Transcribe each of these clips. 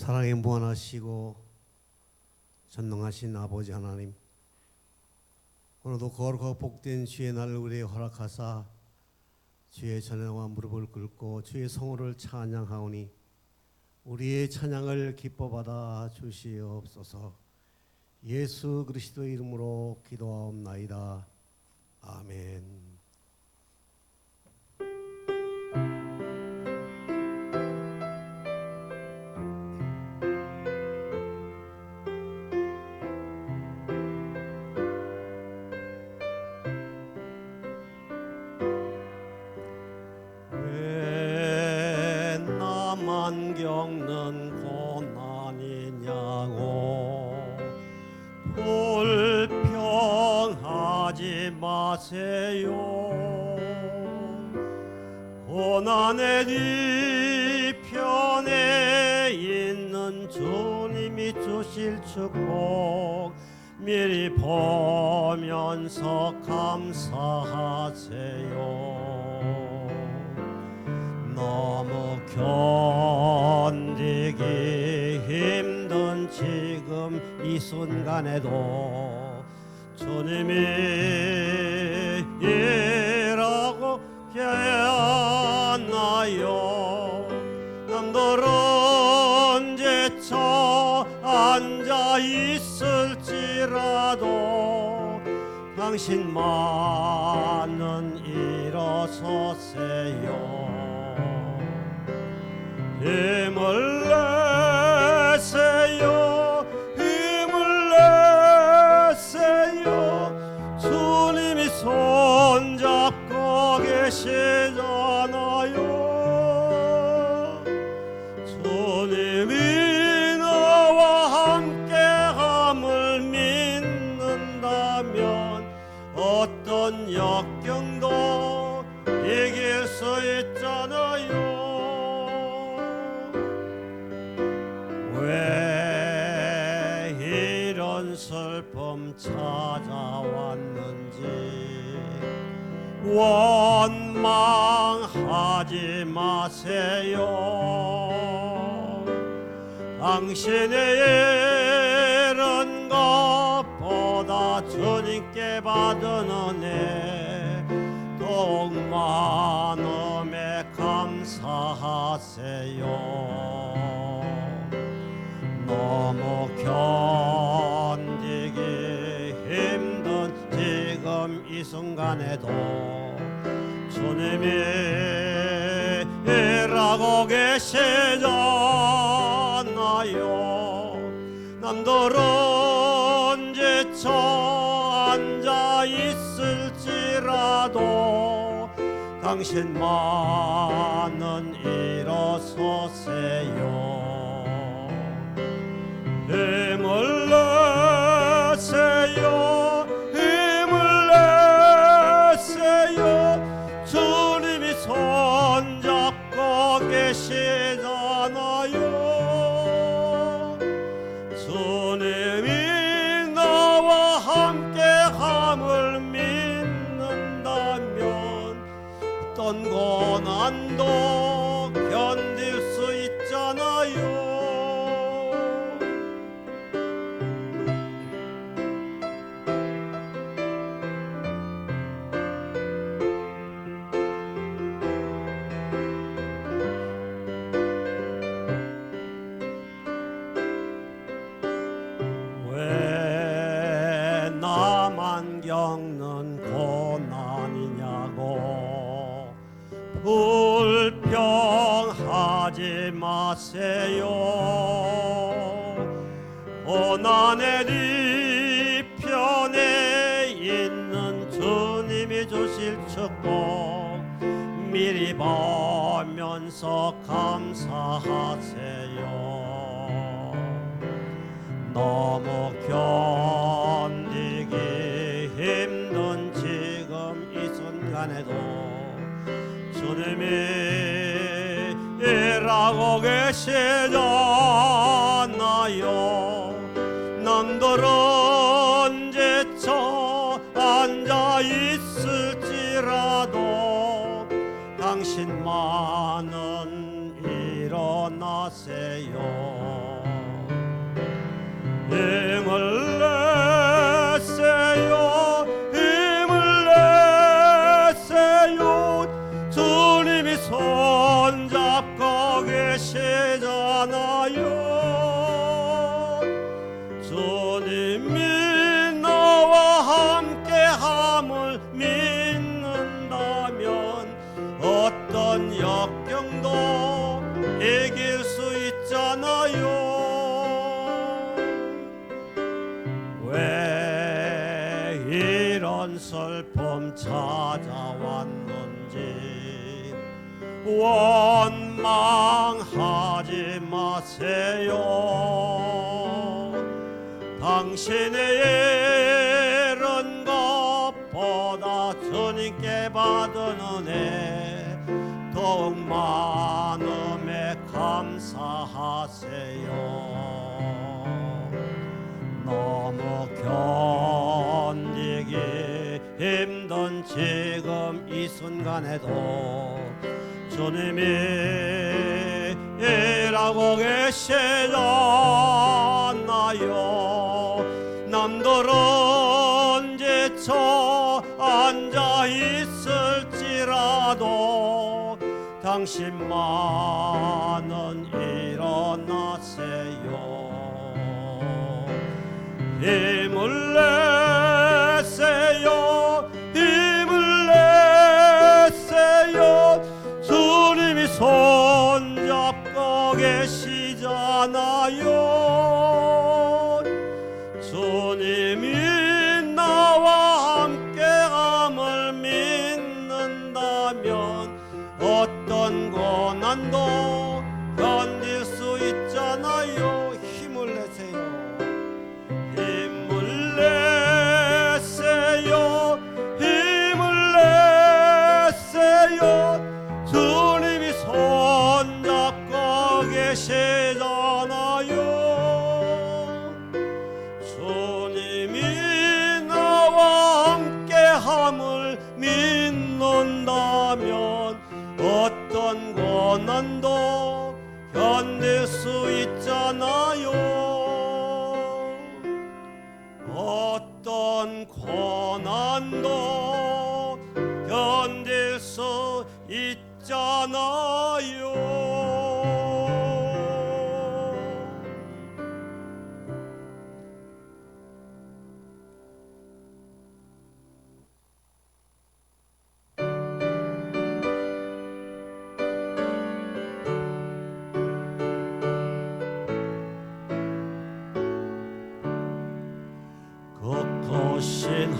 사랑에 무한하시고 전능하신 아버지 하나님, 오늘도 거룩하고 복된 주의 날을 우리에게 허락하사 주의 전행과 무릎을 꿇고 주의 성호를 찬양하오니 우리의 찬양을 기뻐받아 주시옵소서. 예수 그리스도의 이름으로 기도하옵나이다. 아멘. 왜 나만 겪는 고난이냐고 불평하지 마세요. 고난의 뒤편에 있는 주님이 주실 축복 미리 보면서 감사하세요. 너무 견디기 힘든 지금 이 순간에도 주님이 일하고 계나요. 남들은 제쳐 앉아 있을지라도 당신만은 일어서세요. 힘을 내세요. 힘을 내세요. 주님이 손잡고 계시잖아요. 주님이 나와 함께함을 믿는다면 어떤 역경도 이길 수 있잖아요. 왜 이런 슬픔 찾아왔는지 원망하지 마세요. 당신의 이른 것보다 주님께 받은 은혜 더욱 많음에 감사하세요. 너무 견디기 힘든 지금 이 순간에도 주님이 일하고 계시잖아요. 남들은 지쳐 앉아 있을지라도 당신만은 일어서세요. 힘을 내세요. 힘을 내세요. 주님이 손잡고 계시잖아요. 주님이 나와 함께함을 믿는다면 어떤 고난도 견딜 수 있잖아요. 나만 겪는 고난이냐고 불평하지 마세요. 고난의 뒤편에 있는 주님이 주실 축복 미리 보면서 감사하세요. 너무 견디기 힘든 지금 이 순간에도 주님이 일하고 계시잖아요. 남들은 지쳐 앉아 있을지라도 당신만은 일어나세요. 힘을 내세요. 힘을 내세요. 주님이 손잡고 계시잖아요. 주님이 나와 함께함을 믿는다면 어떤 역경도 이길 수 있잖아요. 왜 이런 슬픔 찾아왔는지 원망하지 마세요. 당신의 일은 것보다 주님께 받은 은혜 더욱 많음에 감사하세요. 너무 견디기 힘든 지금 이 순간에도 주님이 일하고 계시잖아요. 남들은 지쳐 앉아 있을지라도 당신만은 일어나세요. 힘을 내세요. 힘을 내세요. 주님이 손잡고 계시잖아요. 주님이 나와 함께함을 믿는다면 어떤 고난도 견딜 수 있잖아요. 힘을 내세요. 힘을 내세요. 힘을 내세요. 주님이 손잡고 계시잖아요. 주님이 나와 함께함을 믿는다면 어떤 고난도 견딜 수 있잖아요. 어떤 고난도 견딜 수 있잖아요. 크신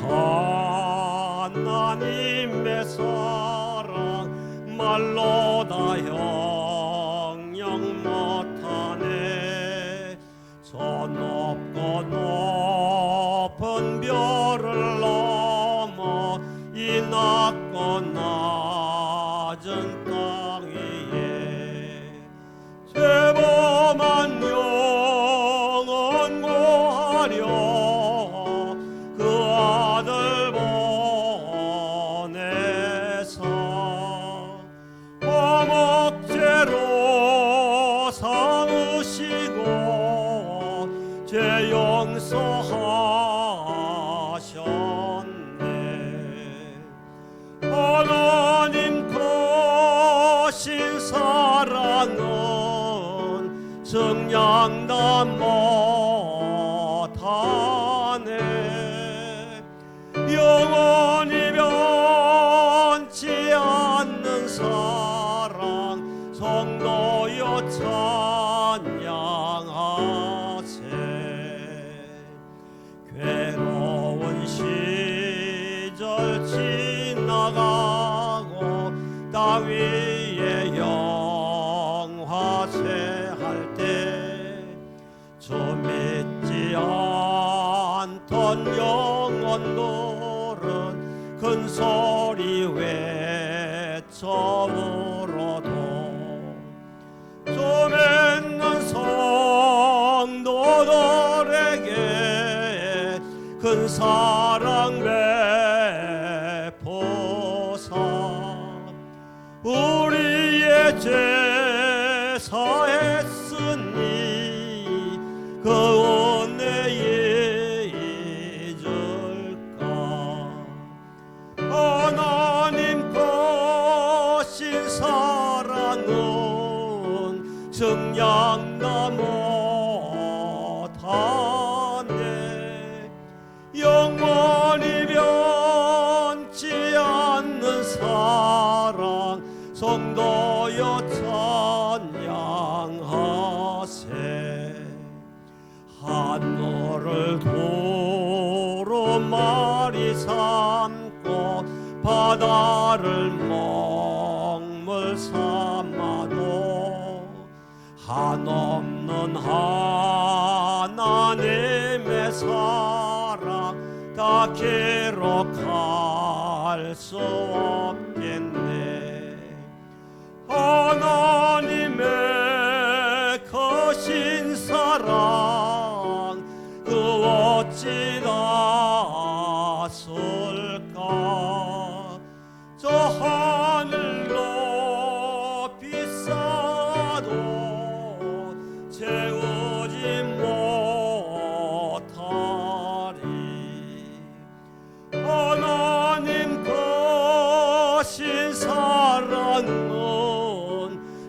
하나님의 사랑 말로 다 형용 못하네. 저 높고 높은 별을 넘어 이 낮고 낮은 땅 위에 죄범한 영혼 구하려 죄 용서하셨네. 하나님 크신 사랑은 증량다 못하네. 영원히 변치 않는 사랑 성도여 찬양하세. 괴로운 시절 지나가고 땅 위에 영화제할 때 주 믿지 않던 영혼들은 큰 소리 외쳐 울어도 주 믿는 성도들에게 큰 사랑 베푸사 우리의 죄 증량다 못하네. 영원히 변치 않는 사랑 성도여 찬양하세. 하늘을 도로마리 삼고 바다를 먹물 삼아도 한없는 하나님의 사랑 다 기록할 수 없겠네. 하나님의 거신 사랑 그 어찌 닿았을까. 저 하늘 높이 쌓아도 채우지 못하리. 하나님 거신 사랑은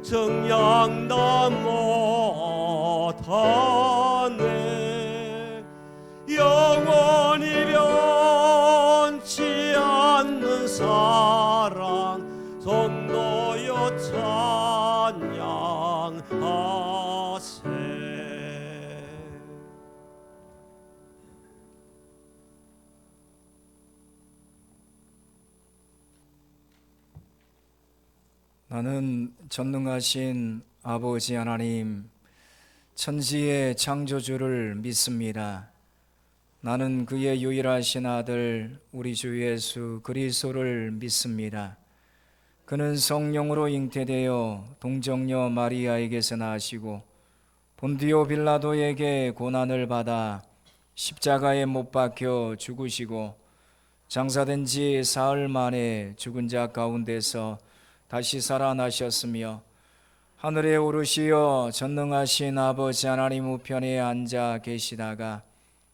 증량다 못하네. 영원히 변치 않는 사랑 성도여 찬양하세. 나는 전능하신 아버지 하나님, 천지의 창조주를 믿습니다. 나는 그의 유일하신 아들 우리 주 예수 그리스도를 믿습니다. 그는 성령으로 잉태되어 동정녀 마리아에게서 나시고 본디오 빌라도에게 고난을 받아 십자가에 못 박혀 죽으시고 장사된 지 사흘 만에 죽은 자 가운데서 다시 살아나셨으며 하늘에 오르시어 전능하신 아버지 하나님 우편에 앉아 계시다가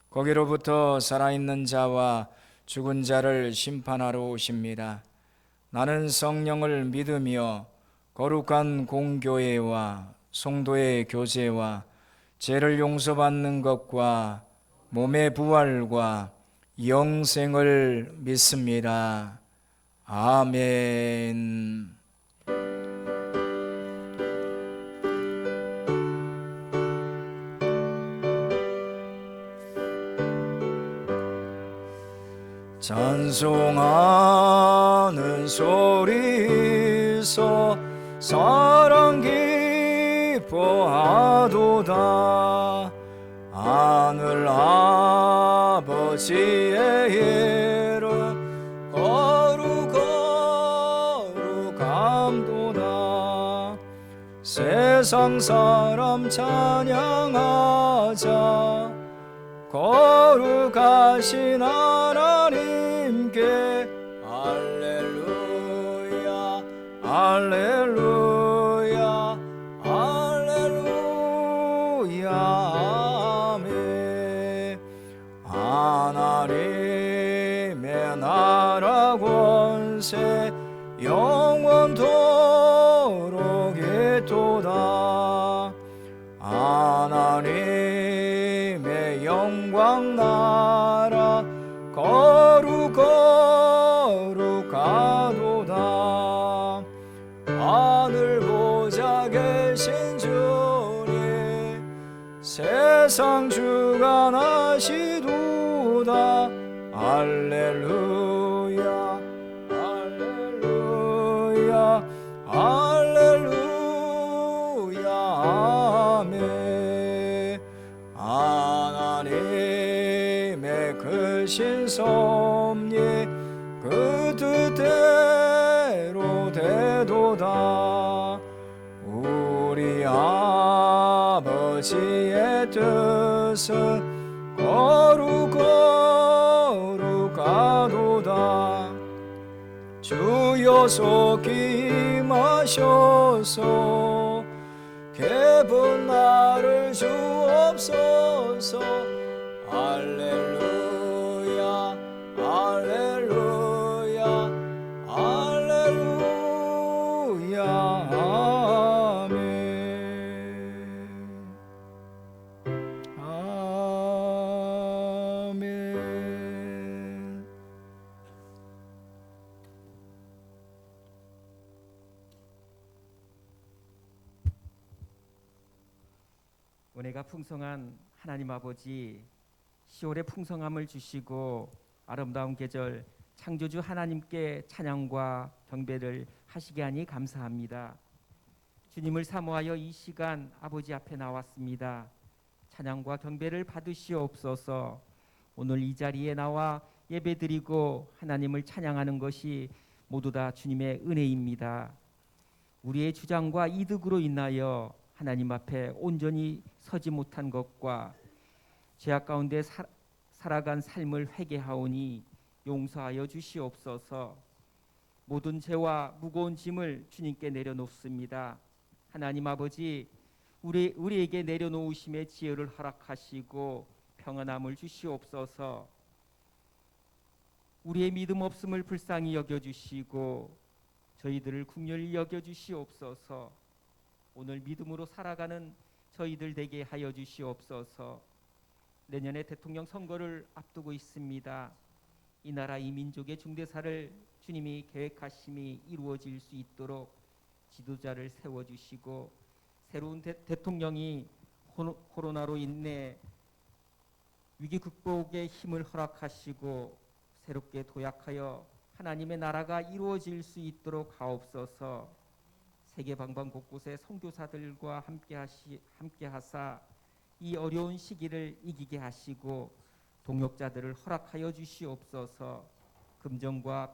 거기로부터 살아있는 자와 죽은 자를 심판하러 오십니다. 나는 성령을 믿으며 거룩한 공교회와 성도의 교제와 죄를 용서받는 것과 몸의 부활과 영생을 믿습니다. 아멘. 찬송하는 소리서 사랑 기뻐하도다. 하늘 아버지의 이름 거룩함도다. 세상 사람 찬양하자. 거룩하신 하나님께 할렐루야 할렐루야 할렐루야 아멘. 하나님의 나라 권세 영원토록 있도다. 하나님의 영광 나라 거룩하도다. 하늘 보좌 계신 주님 세상 주관하시도다. 할렐루야 할렐루야 할렐루야 아멘. 하나님의 크신 섭리 그 뜻대로 되도다. 우리 아버지의 뜻은 거룩하도다. 주여 속히 임하셔서 깊은 나를 주옵소서. 할렐루야 할렐루야 할렐루야 아멘. 은혜가 풍성한 하나님 아버지, 10월의 풍성함을 주시고 아름다운 계절 창조주 하나님께 찬양과 경배를 하시게 하니 감사합니다. 주님을 사모하여 이 시간 아버지 앞에 나왔습니다. 찬양과 경배를 받으시옵소서. 오늘 이 자리에 나와 예배드리고 하나님을 찬양하는 것이 모두 다 주님의 은혜입니다. 우리의 주장과 이득으로 인하여 하나님 앞에 온전히 서지 못한 것과 죄악 가운데 살아간 삶을 회개하오니 용서하여 주시옵소서. 모든 죄와 무거운 짐을 주님께 내려놓습니다. 하나님 아버지, 우리에게 내려놓으심의 지혜를 허락하시고 평안함을 주시옵소서. 우리의 믿음 없음을 불쌍히 여겨주시고 저희들을 긍휼히 여겨주시옵소서. 오늘 믿음으로 살아가는 저희들 되게 하여 주시옵소서. 내년에 대통령 선거를 앞두고 있습니다. 이 나라 이 민족의 중대사를 주님이 계획하심이 이루어질 수 있도록 지도자를 세워주시고 새로운 대통령이 코로나로 인해 위기 극복의 힘을 허락하시고 새롭게 도약하여 하나님의 나라가 이루어질 수 있도록 하옵소서. 세계 방방 곳곳에 선교사들과 함께하사 이 어려운 시기를 이기게 하시고 동역자들을 허락하여 주시옵소서. 금전과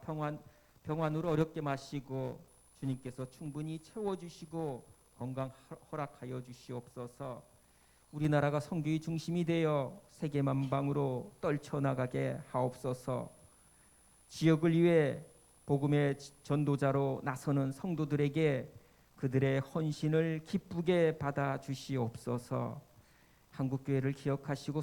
평안으로 어렵게 마시고 주님께서 충분히 채워주시고 건강 허락하여 주시옵소서. 우리나라가 선교의 중심이 되어 세계 만방으로 떨쳐나가게 하옵소서. 지역을 위해 복음의 전도자로 나서는 성도들에게 그들의 헌신을 기쁘게 받아 주시옵소서. 한국교회를 기억하시고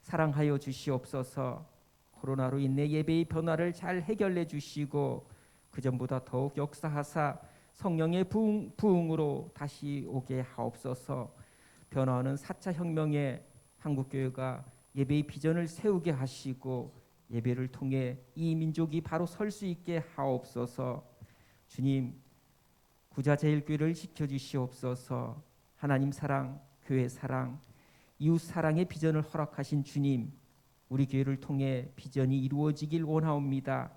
사랑하여 주시옵소서. 코로나로 인해 예배의 변화를 잘 해결해 주시고 그전보다 더욱 역사하사 성령의 부흥으로 다시 오게 하옵소서. 변화하는 4차 혁명에 한국교회가 예배의 비전을 세우게 하시고 예배를 통해 이 민족이 바로 설 수 있게 하옵소서. 주님, 구자제일교회를 지켜주시옵소서. 하나님 사랑, 교회 사랑, 이웃 사랑의 비전을 허락하신 주님, 우리 교회를 통해 비전이 이루어지길 원하옵니다.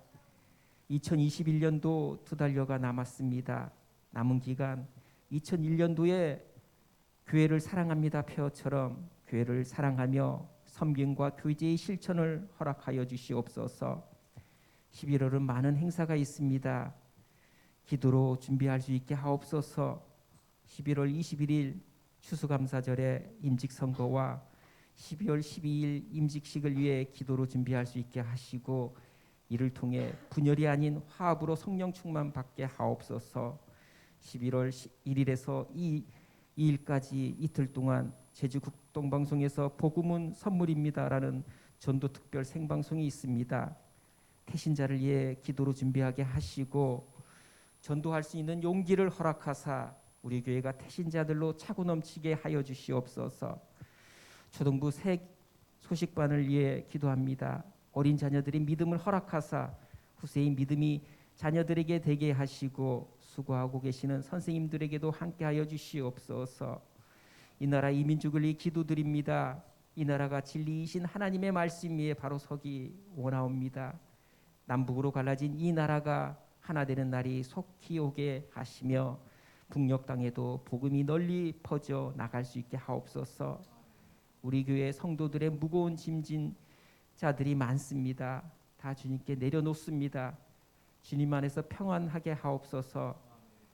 2021년도 2달여가 남았습니다. 남은 기간 2001년도에 교회를 사랑합니다 표어처럼 교회를 사랑하며 섬김과 교제의 실천을 허락하여 주시옵소서. 11월은 많은 행사가 있습니다. 기도로 준비할 수 있게 하옵소서. 11월 21일 추수감사절의 임직선거와 12월 12일 임직식을 위해 기도로 준비할 수 있게 하시고 이를 통해 분열이 아닌 화합으로 성령 충만 받게 하옵소서. 11월 1일에서 2일까지 이틀 동안 제주 국동방송에서 복음은 선물입니다라는 전도 특별 생방송이 있습니다. 태신자를 위해 기도로 준비하게 하시고 전도할 수 있는 용기를 허락하사 우리 교회가 태신자들로 차고 넘치게 하여 주시옵소서. 초등부 새 소식반을 위해 기도합니다. 어린 자녀들의 믿음을 허락하사 후세의 믿음이 자녀들에게 되게 하시고 수고하고 계시는 선생님들에게도 함께하여 주시옵소서. 이 나라 이 민족을 위해 기도드립니다. 이 나라가 진리이신 하나님의 말씀 위에 바로 서기 원하옵니다. 남북으로 갈라진 이 나라가 하나 되는 날이 속히 오게 하시며 북녘 땅에도 복음이 널리 퍼져 나갈 수 있게 하옵소서. 우리 교회 성도들의 무거운 짐진 자들이 많습니다. 다 주님께 내려놓습니다. 주님 안에서 평안하게 하옵소서.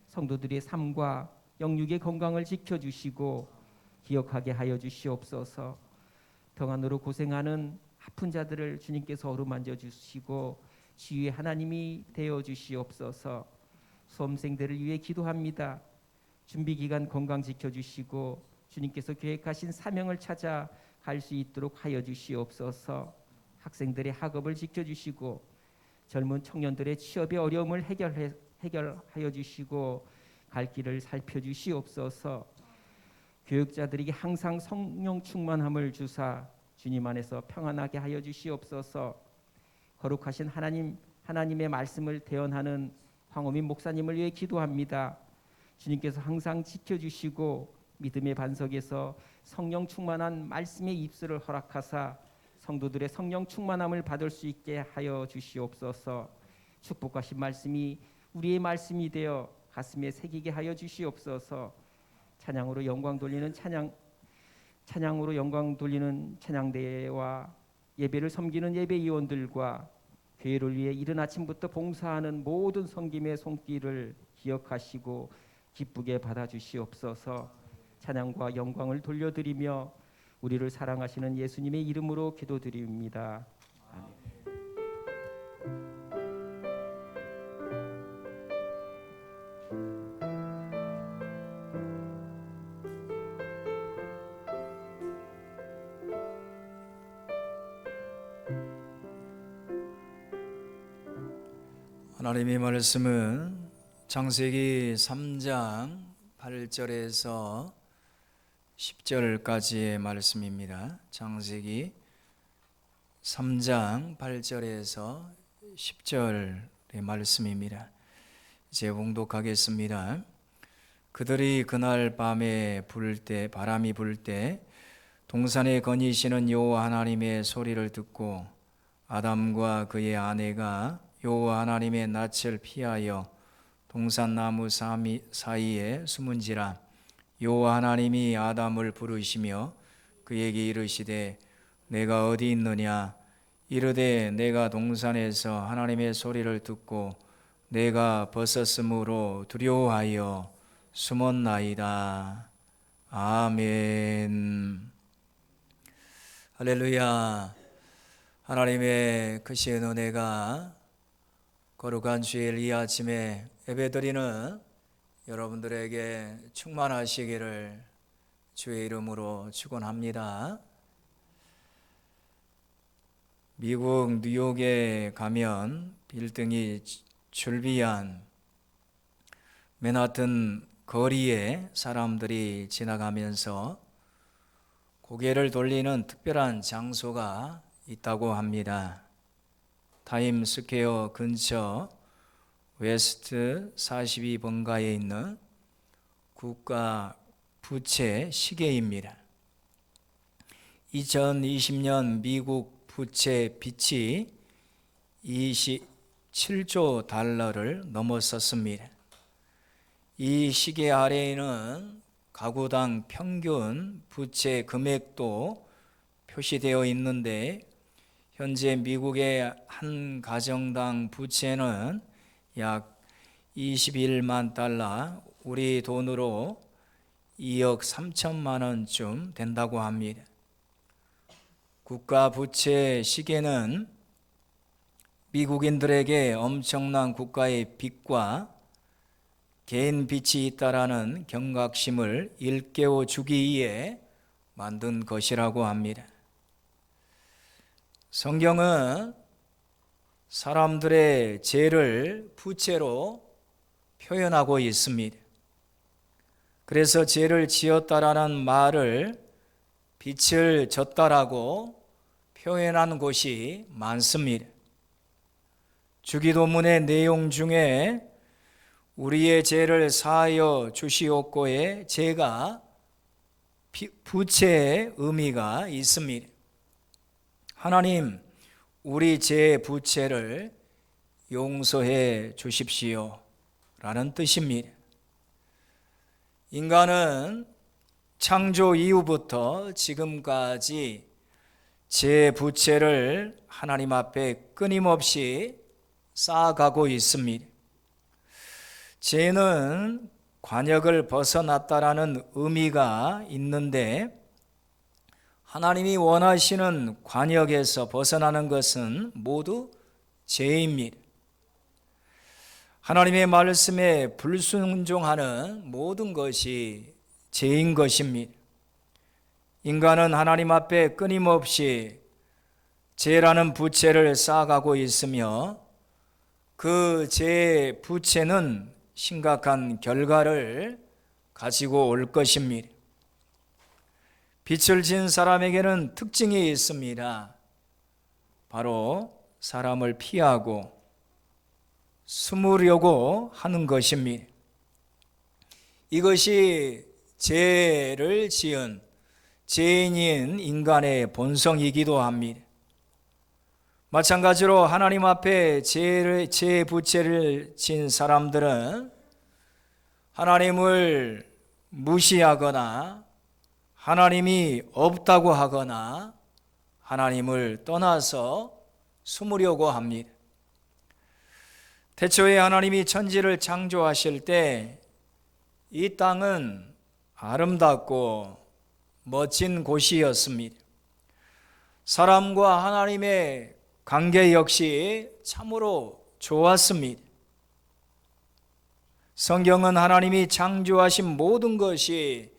성도들의 삶과 영육의 건강을 지켜주시고 기억하게 하여 주시옵소서. 평안으로 고생하는 아픈 자들을 주님께서 어루만져 주시고 치유의 하나님이 되어 주시옵소서. 수험생들을 위해 기도합니다. 준비기간 건강 지켜주시고 주님께서 계획하신 사명을 찾아 갈 수 있도록 하여 주시옵소서. 학생들의 학업을 지켜주시고 젊은 청년들의 취업의 어려움을 해결하여 주시고 갈 길을 살펴주시옵소서. 교육자들에게 항상 성령 충만함을 주사 주님 안에서 평안하게 하여 주시옵소서. 거룩하신 하나님의 말씀을 대언하는 황호민 목사님을 위해 기도합니다. 주님께서 항상 지켜주시고 믿음의 반석에서 성령 충만한 말씀의 입술을 허락하사 성도들의 성령 충만함을 받을 수 있게 하여 주시옵소서. 축복하신 말씀이 우리의 말씀이 되어 가슴에 새기게 하여 주시옵소서. 찬양으로 영광 돌리는 찬양대회와 예배를 섬기는 예배위원들과 교회를 위해 이른 아침부터 봉사하는 모든 섬김의 손길을 기억하시고 기쁘게 받아주시옵소서. 찬양과 영광을 돌려드리며 우리를 사랑하시는 예수님의 이름으로 기도드립니다. 아멘. 하나님의 말씀은 창세기 3장 8절에서 10절까지의 말씀입니다. 창세기 3장 8절에서 10절의 말씀입니다. 이제 봉독하겠습니다. 그들이 그날 밤에 바람이 불 때 동산에 거니시는 여호와 하나님의 소리를 듣고 아담과 그의 아내가 여호와 하나님의 낯을 피하여 동산나무 사이에 숨은지라. 여호와 하나님이 아담을 부르시며 그에게 이르시되 내가 어디 있느냐. 이르되 내가 동산에서 하나님의 소리를 듣고 내가 벗었으므로 두려워하여 숨었나이다. 아멘. 할렐루야. 하나님의 크신 은혜가 거룩한 주일 이 아침에 예배드리는 여러분들에게 충만하시기를 주의 이름으로 축원합니다. 미국 뉴욕에 가면 빌딩이 줄비한 맨하튼 거리에 사람들이 지나가면서 고개를 돌리는 특별한 장소가 있다고 합니다. 타임스퀘어 근처 웨스트 42번가에 있는 국가 부채 시계입니다. 2020년 미국 부채 빚이 27조 달러를 넘어섰습니다. 이 시계 아래에는 가구당 평균 부채 금액도 표시되어 있는데 현재 미국의 한 가정당 부채는 약 21만 달러, 우리 돈으로 2억 3천만 원쯤 된다고 합니다. 국가 부채 시계는 미국인들에게 엄청난 국가의 빚과 개인 빚이 있다라는 경각심을 일깨워 주기 위해 만든 것이라고 합니다. 성경은 사람들의 죄를 부채로 표현하고 있습니다. 그래서 죄를 지었다라는 말을 빚을 졌다라고 표현한 곳이 많습니다. 주기도문의 내용 중에 우리의 죄를 사하여 주시옵고의 죄가 부채의 의미가 있습니다. 하나님, 우리 죄 부채를 용서해 주십시오 라는 뜻입니다. 인간은 창조 이후부터 지금까지 죄 부채를 하나님 앞에 끊임없이 쌓아가고 있습니다. 죄는 관역을 벗어났다라는 의미가 있는데 하나님이 원하시는 관역에서 벗어나는 것은 모두 죄입니다. 하나님의 말씀에 불순종하는 모든 것이 죄인 것입니다. 인간은 하나님 앞에 끊임없이 죄라는 부채를 쌓아가고 있으며 그 죄의 부채는 심각한 결과를 가지고 올 것입니다. 빚을 진 사람에게는 특징이 있습니다. 바로 사람을 피하고 숨으려고 하는 것입니다. 이것이 죄를 지은 죄인인 인간의 본성이기도 합니다. 마찬가지로 하나님 앞에 죄 부채를 진 사람들은 하나님을 무시하거나 하나님이 없다고 하거나 하나님을 떠나서 숨으려고 합니다. 태초에 하나님이 천지를 창조하실 때 이 땅은 아름답고 멋진 곳이었습니다. 사람과 하나님의 관계 역시 참으로 좋았습니다. 성경은 하나님이 창조하신 모든 것이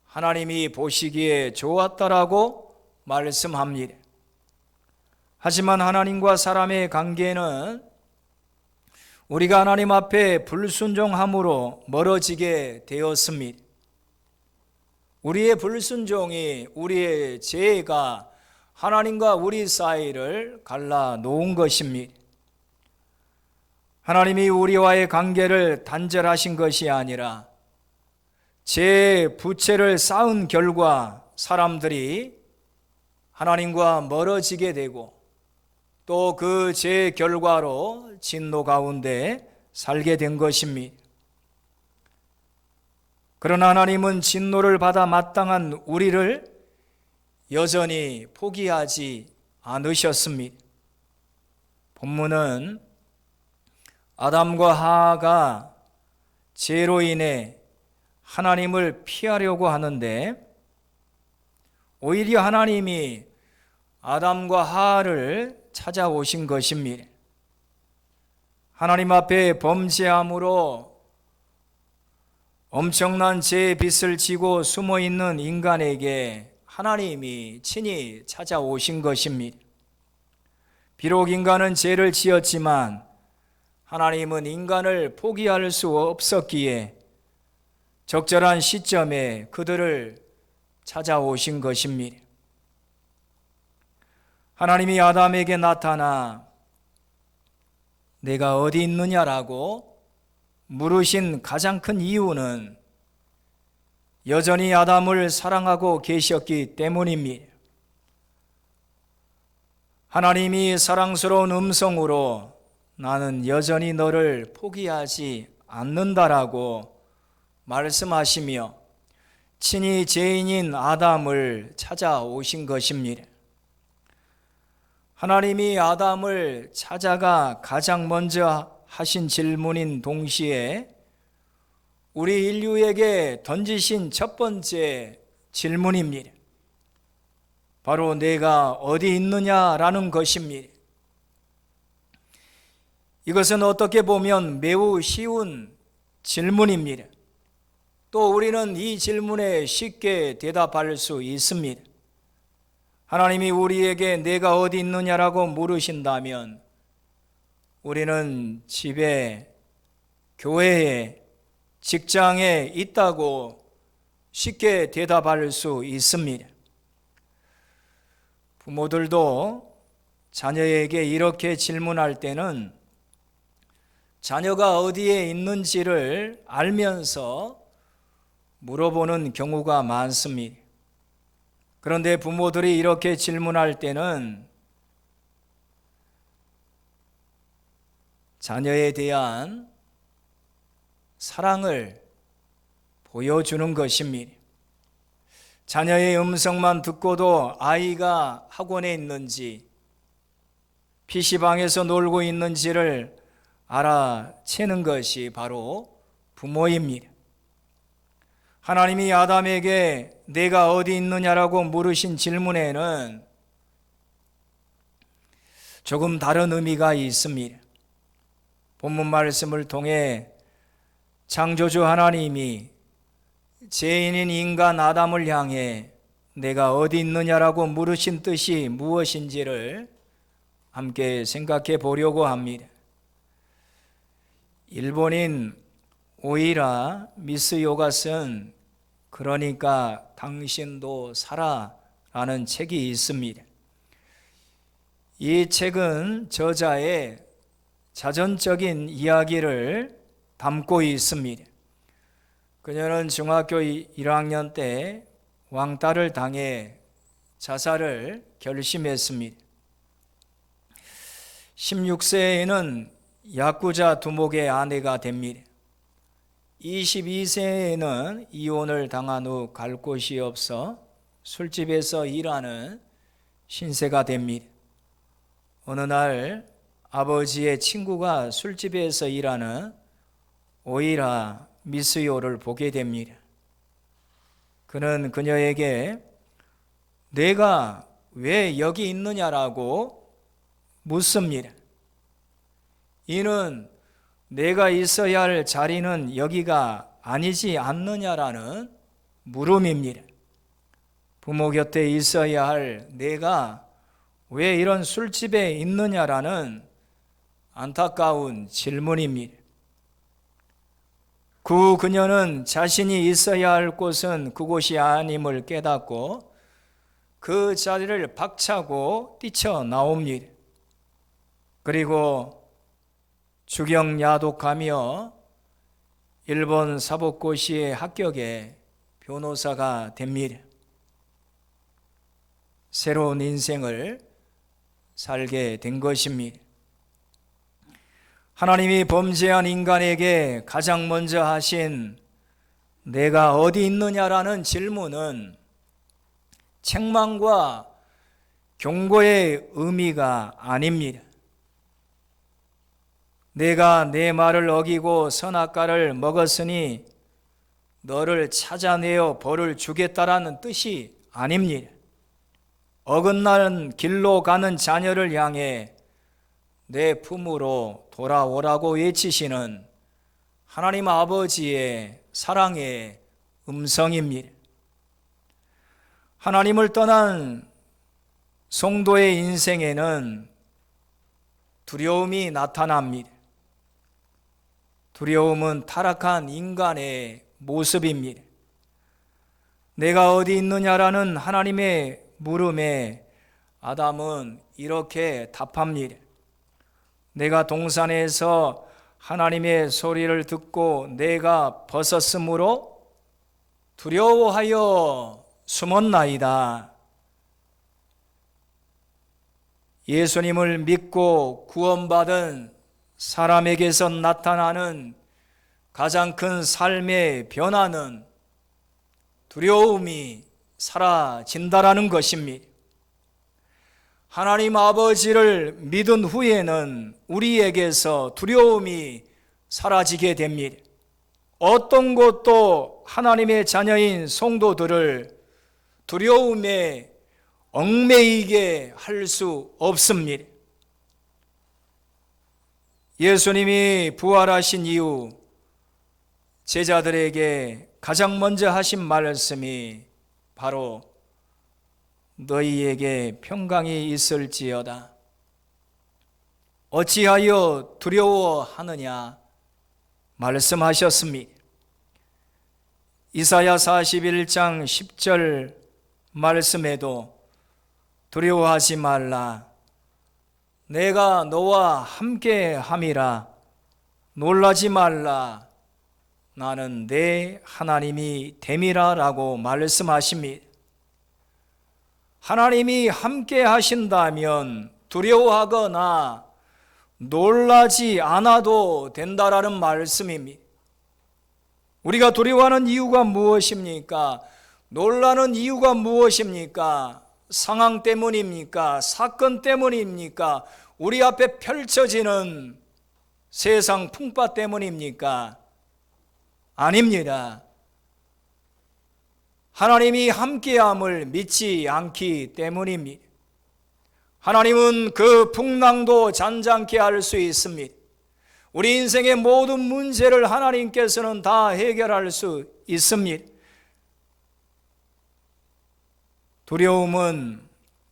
하나님이 보시기에 좋았다라고 말씀합니다. 하지만 하나님과 사람의 관계는 우리가 하나님 앞에 불순종함으로 멀어지게 되었습니다. 우리의 불순종이, 우리의 죄가 하나님과 우리 사이를 갈라 놓은 것입니다. 하나님이 우리와의 관계를 단절하신 것이 아니라 죄 부채를 쌓은 결과 사람들이 하나님과 멀어지게 되고 또 그 죄 결과로 진노 가운데 살게 된 것입니다. 그러나 하나님은 진노를 받아 마땅한 우리를 여전히 포기하지 않으셨습니다. 본문은 아담과 하와가 죄로 인해 하나님을 피하려고 하는데 오히려 하나님이 아담과 하와를 찾아오신 것입니다. 하나님 앞에 범죄함으로 엄청난 죄의 빚을 지고 숨어 있는 인간에게 하나님이 친히 찾아오신 것입니다. 비록 인간은 죄를 지었지만 하나님은 인간을 포기할 수 없었기에 적절한 시점에 그들을 찾아오신 것입니다. 하나님이 아담에게 나타나 내가 어디 있느냐라고 물으신 가장 큰 이유는 여전히 아담을 사랑하고 계셨기 때문입니다. 하나님이 사랑스러운 음성으로 나는 여전히 너를 포기하지 않는다라고 말씀하시며 친히 죄인인 아담을 찾아오신 것입니다. 하나님이 아담을 찾아가 가장 먼저 하신 질문인 동시에 우리 인류에게 던지신 첫 번째 질문입니다. 바로 내가 어디 있느냐라는 것입니다. 이것은 어떻게 보면 매우 쉬운 질문입니다. 또 우리는 이 질문에 쉽게 대답할 수 있습니다. 하나님이 우리에게 내가 어디 있느냐라고 물으신다면 우리는 집에, 교회에, 직장에 있다고 쉽게 대답할 수 있습니다. 부모들도 자녀에게 이렇게 질문할 때는 자녀가 어디에 있는지를 알면서 물어보는 경우가 많습니다. 그런데 부모들이 이렇게 질문할 때는 자녀에 대한 사랑을 보여주는 것입니다. 자녀의 음성만 듣고도 아이가 학원에 있는지 PC방에서 놀고 있는지를 알아채는 것이 바로 부모입니다. 하나님이 아담에게 내가 어디 있느냐라고 물으신 질문에는 조금 다른 의미가 있습니다. 본문 말씀을 통해 창조주 하나님이 죄인인 인간 아담을 향해 내가 어디 있느냐라고 물으신 뜻이 무엇인지를 함께 생각해 보려고 합니다. 일본인 오이라 미스요가 쓴 그러니까 당신도 살아라는 책이 있습니다. 이 책은 저자의 자전적인 이야기를 담고 있습니다. 그녀는 중학교 1학년 때 왕따를 당해 자살을 결심했습니다. 16세에는 야쿠자 두목의 아내가 됩니다. 22세에는 이혼을 당한 후 갈 곳이 없어 술집에서 일하는 신세가 됩니다. 어느 날 아버지의 친구가 술집에서 일하는 오이라 미스요를 보게 됩니다. 그는 그녀에게 내가 왜 여기 있느냐라고 묻습니다. 이는 내가 있어야 할 자리는 여기가 아니지 않느냐라는 물음입니다. 부모 곁에 있어야 할 내가 왜 이런 술집에 있느냐라는 안타까운 질문입니다. 그녀는 자신이 있어야 할 곳은 그곳이 아님을 깨닫고 그 자리를 박차고 뛰쳐나옵니다. 그리고 주경야독하며 일본 사법고시에 합격해 변호사가 됩니다. 새로운 인생을 살게 된 것입니다. 하나님이 범죄한 인간에게 가장 먼저 하신 내가 어디 있느냐라는 질문은 책망과 경고의 의미가 아닙니다. 내가 내 말을 어기고 선악과를 먹었으니 너를 찾아내어 벌을 주겠다라는 뜻이 아닙니다. 어긋나는 길로 가는 자녀를 향해 내 품으로 돌아오라고 외치시는 하나님 아버지의 사랑의 음성입니다. 하나님을 떠난 성도의 인생에는 두려움이 나타납니다. 두려움은 타락한 인간의 모습입니다. 내가 어디 있느냐라는 하나님의 물음에 아담은 이렇게 답합니다. 내가 동산에서 하나님의 소리를 듣고 내가 벗었으므로 두려워하여 숨었나이다. 예수님을 믿고 구원받은 사람에게서 나타나는 가장 큰 삶의 변화는 두려움이 사라진다라는 것입니다. 하나님 아버지를 믿은 후에는 우리에게서 두려움이 사라지게 됩니다. 어떤 것도 하나님의 자녀인 성도들을 두려움에 얽매이게 할 수 없습니다. 예수님이 부활하신 이후 제자들에게 가장 먼저 하신 말씀이 바로 너희에게 평강이 있을지어다. 어찌하여 두려워하느냐 말씀하셨습니다. 이사야 41장 10절 말씀에도 두려워하지 말라. 내가 너와 함께 함이라. 놀라지 말라. 나는 내 하나님이 됨이라 라고 말씀하십니다. 하나님이 함께 하신다면 두려워하거나 놀라지 않아도 된다라는 말씀입니다. 우리가 두려워하는 이유가 무엇입니까? 놀라는 이유가 무엇입니까? 상황 때문입니까? 사건 때문입니까? 우리 앞에 펼쳐지는 세상 풍파 때문입니까? 아닙니다. 하나님이 함께함을 믿지 않기 때문입니다. 하나님은 그 풍랑도 잔잔케 할 수 있습니다. 우리 인생의 모든 문제를 하나님께서는 다 해결할 수 있습니다. 두려움은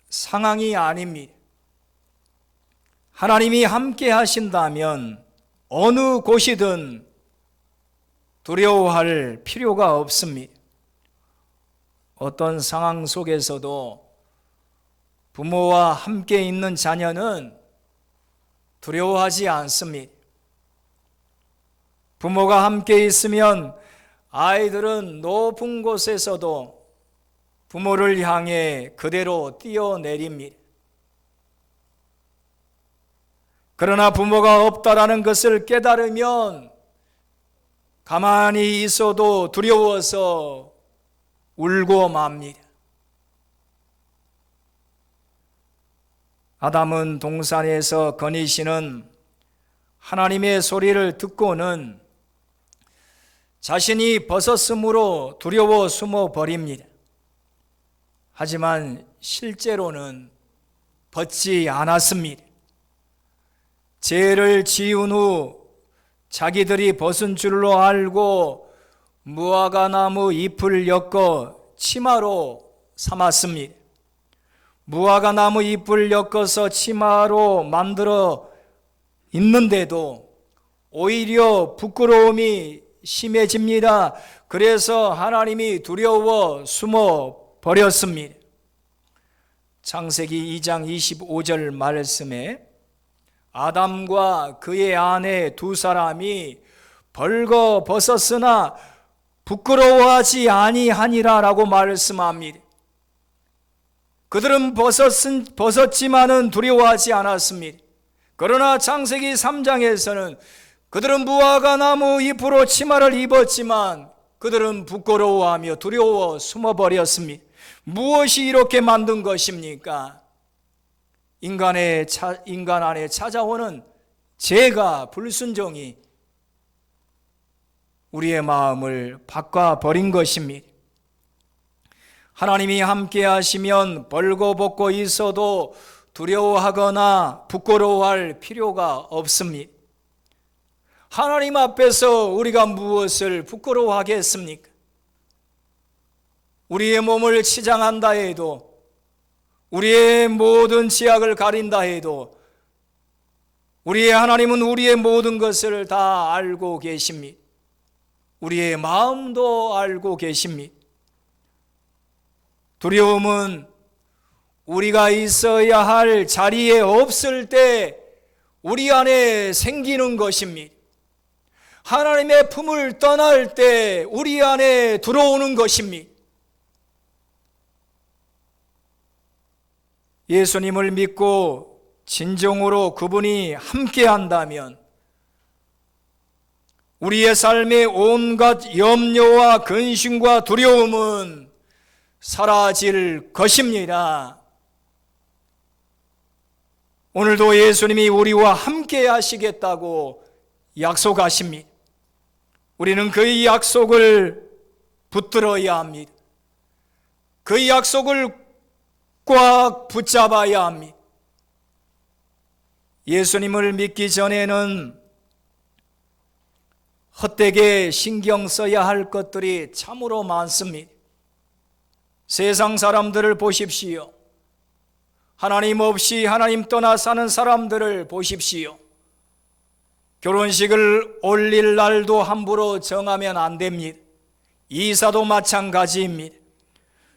상황이 아닙니다. 하나님이 함께 하신다면 어느 곳이든 두려워할 필요가 없습니다. 어떤 상황 속에서도 부모와 함께 있는 자녀는 두려워하지 않습니다. 부모가 함께 있으면 아이들은 높은 곳에서도 부모를 향해 그대로 뛰어내립니다. 그러나 부모가 없다라는 것을 깨달으면 가만히 있어도 두려워서 울고 맙니다. 아담은 동산에서 거니시는 하나님의 소리를 듣고는 자신이 벗었으므로 두려워 숨어 버립니다. 하지만 실제로는 벗지 않았습니다. 죄를 지은 후 자기들이 벗은 줄로 알고 무화과 나무 잎을 엮어 치마로 삼았습니다. 무화과 나무 잎을 엮어서 치마로 만들어 있는데도 오히려 부끄러움이 심해집니다. 그래서 하나님이 두려워 숨어 버렸습니다. 창세기 2장 25절 말씀에 아담과 그의 아내 두 사람이 벌거벗었으나 부끄러워하지 아니하니라라고 말씀합니다. 그들은 벗었지만은 두려워하지 않았습니다. 그러나 창세기 3장에서는 그들은 무화과 나무 잎으로 치마를 입었지만 그들은 부끄러워하며 두려워 숨어버렸습니다. 무엇이 이렇게 만든 것입니까? 인간 안에 찾아오는 죄가, 불순종이 우리의 마음을 바꿔버린 것입니다. 하나님이 함께 하시면 벌거벗고 있어도 두려워하거나 부끄러워할 필요가 없습니다. 하나님 앞에서 우리가 무엇을 부끄러워하겠습니까? 우리의 몸을 치장한다 해도, 우리의 모든 지약을 가린다 해도 우리의 하나님은 우리의 모든 것을 다 알고 계십니다. 우리의 마음도 알고 계십니다. 두려움은 우리가 있어야 할 자리에 없을 때 우리 안에 생기는 것입니다. 하나님의 품을 떠날 때 우리 안에 들어오는 것입니다. 예수님을 믿고 진정으로 그분이 함께 한다면 우리의 삶의 온갖 염려와 근심과 두려움은 사라질 것입니다. 오늘도 예수님이 우리와 함께 하시겠다고 약속하십니다. 우리는 그 약속을 붙들어야 합니다. 그 약속을 꽉 붙잡아야 합니다. 예수님을 믿기 전에는 헛되게 신경 써야 할 것들이 참으로 많습니다. 세상 사람들을 보십시오. 하나님 없이 하나님 떠나 사는 사람들을 보십시오. 결혼식을 올릴 날도 함부로 정하면 안 됩니다. 이사도 마찬가지입니다.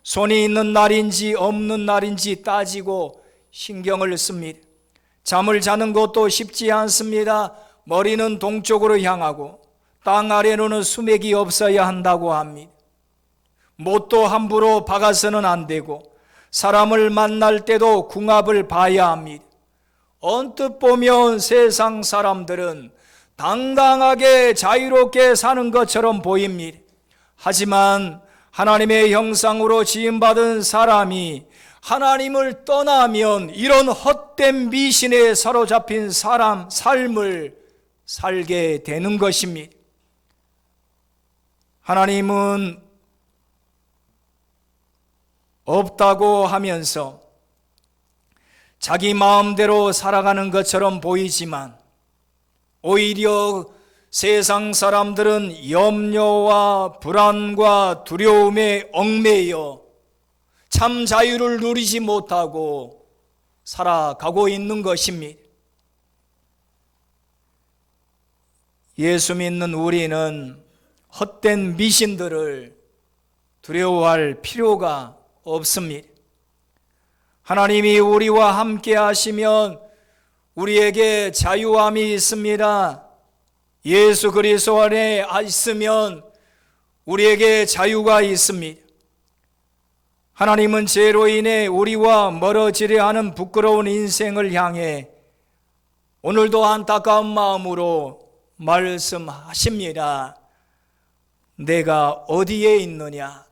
손이 있는 날인지 없는 날인지 따지고 신경을 씁니다. 잠을 자는 것도 쉽지 않습니다. 머리는 동쪽으로 향하고 땅 아래로는 수맥이 없어야 한다고 합니다. 못도 함부로 박아서는 안 되고 사람을 만날 때도 궁합을 봐야 합니다. 언뜻 보면 세상 사람들은 당당하게 자유롭게 사는 것처럼 보입니다. 하지만 하나님의 형상으로 지음받은 사람이 하나님을 떠나면 이런 헛된 미신에 사로잡힌 삶을 살게 되는 것입니다. 하나님은 없다고 하면서 자기 마음대로 살아가는 것처럼 보이지만 오히려 세상 사람들은 염려와 불안과 두려움에 얽매여 참 자유를 누리지 못하고 살아가고 있는 것입니다. 예수 믿는 우리는 헛된 미신들을 두려워할 필요가 없습니다. 하나님이 우리와 함께 하시면 우리에게 자유함이 있습니다. 예수 그리스도 안에 있으면 우리에게 자유가 있습니다. 하나님은 죄로 인해 우리와 멀어지려 하는 부끄러운 인생을 향해 오늘도 안타까운 마음으로 말씀하십니다. 내가 어디에 있느냐?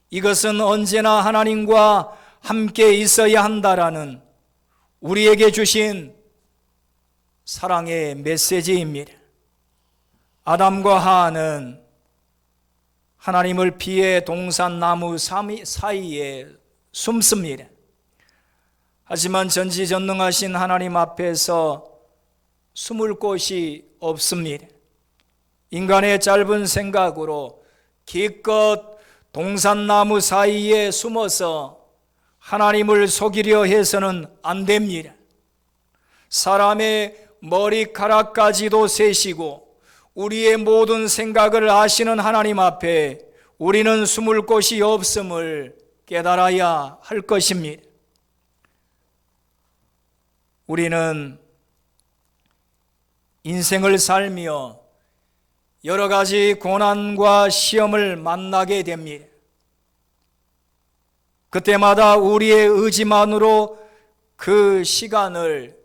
이것은 언제나 하나님과 함께 있어야 한다라는 우리에게 주신 사랑의 메시지입니다. 아담과 하와는 하나님을 피해 동산나무 사이에 숨습니다. 하지만 전지전능하신 하나님 앞에서 숨을 곳이 없습니다. 인간의 짧은 생각으로 기껏 동산나무 사이에 숨어서 하나님을 속이려 해서는 안 됩니다. 사람의 머리카락까지도 세시고 우리의 모든 생각을 아시는 하나님 앞에 우리는 숨을 곳이 없음을 깨달아야 할 것입니다. 우리는 인생을 살며 여러 가지 고난과 시험을 만나게 됩니다. 그때마다 우리의 의지만으로 그 시간을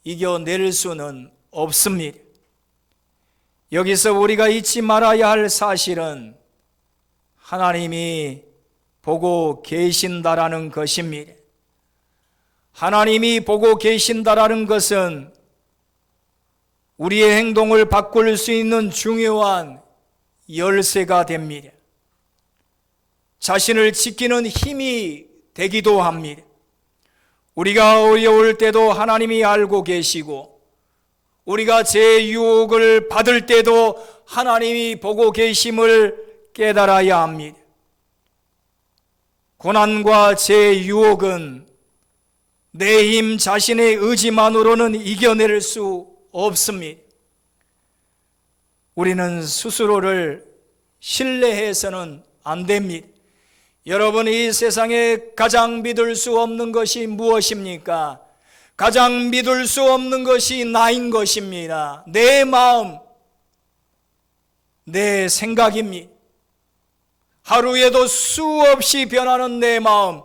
이겨낼 수는 없습니다. 여기서 우리가 잊지 말아야 할 사실은 하나님이 보고 계신다라는 것입니다. 하나님이 보고 계신다라는 것은 우리의 행동을 바꿀 수 있는 중요한 열쇠가 됩니다. 자신을 지키는 힘이 되기도 합니다. 우리가 어려울 때도 하나님이 알고 계시고 우리가 제 유혹을 받을 때도 하나님이 보고 계심을 깨달아야 합니다. 고난과 제 유혹은 내 힘 자신의 의지만으로는 이겨낼 수 없습니다. 우리는 스스로를 신뢰해서는 안 됩니다. 여러분, 이 세상에 가장 믿을 수 없는 것이 무엇입니까? 가장 믿을 수 없는 것이 나인 것입니다. 내 마음, 내 생각입니다. 하루에도 수없이 변하는 내 마음,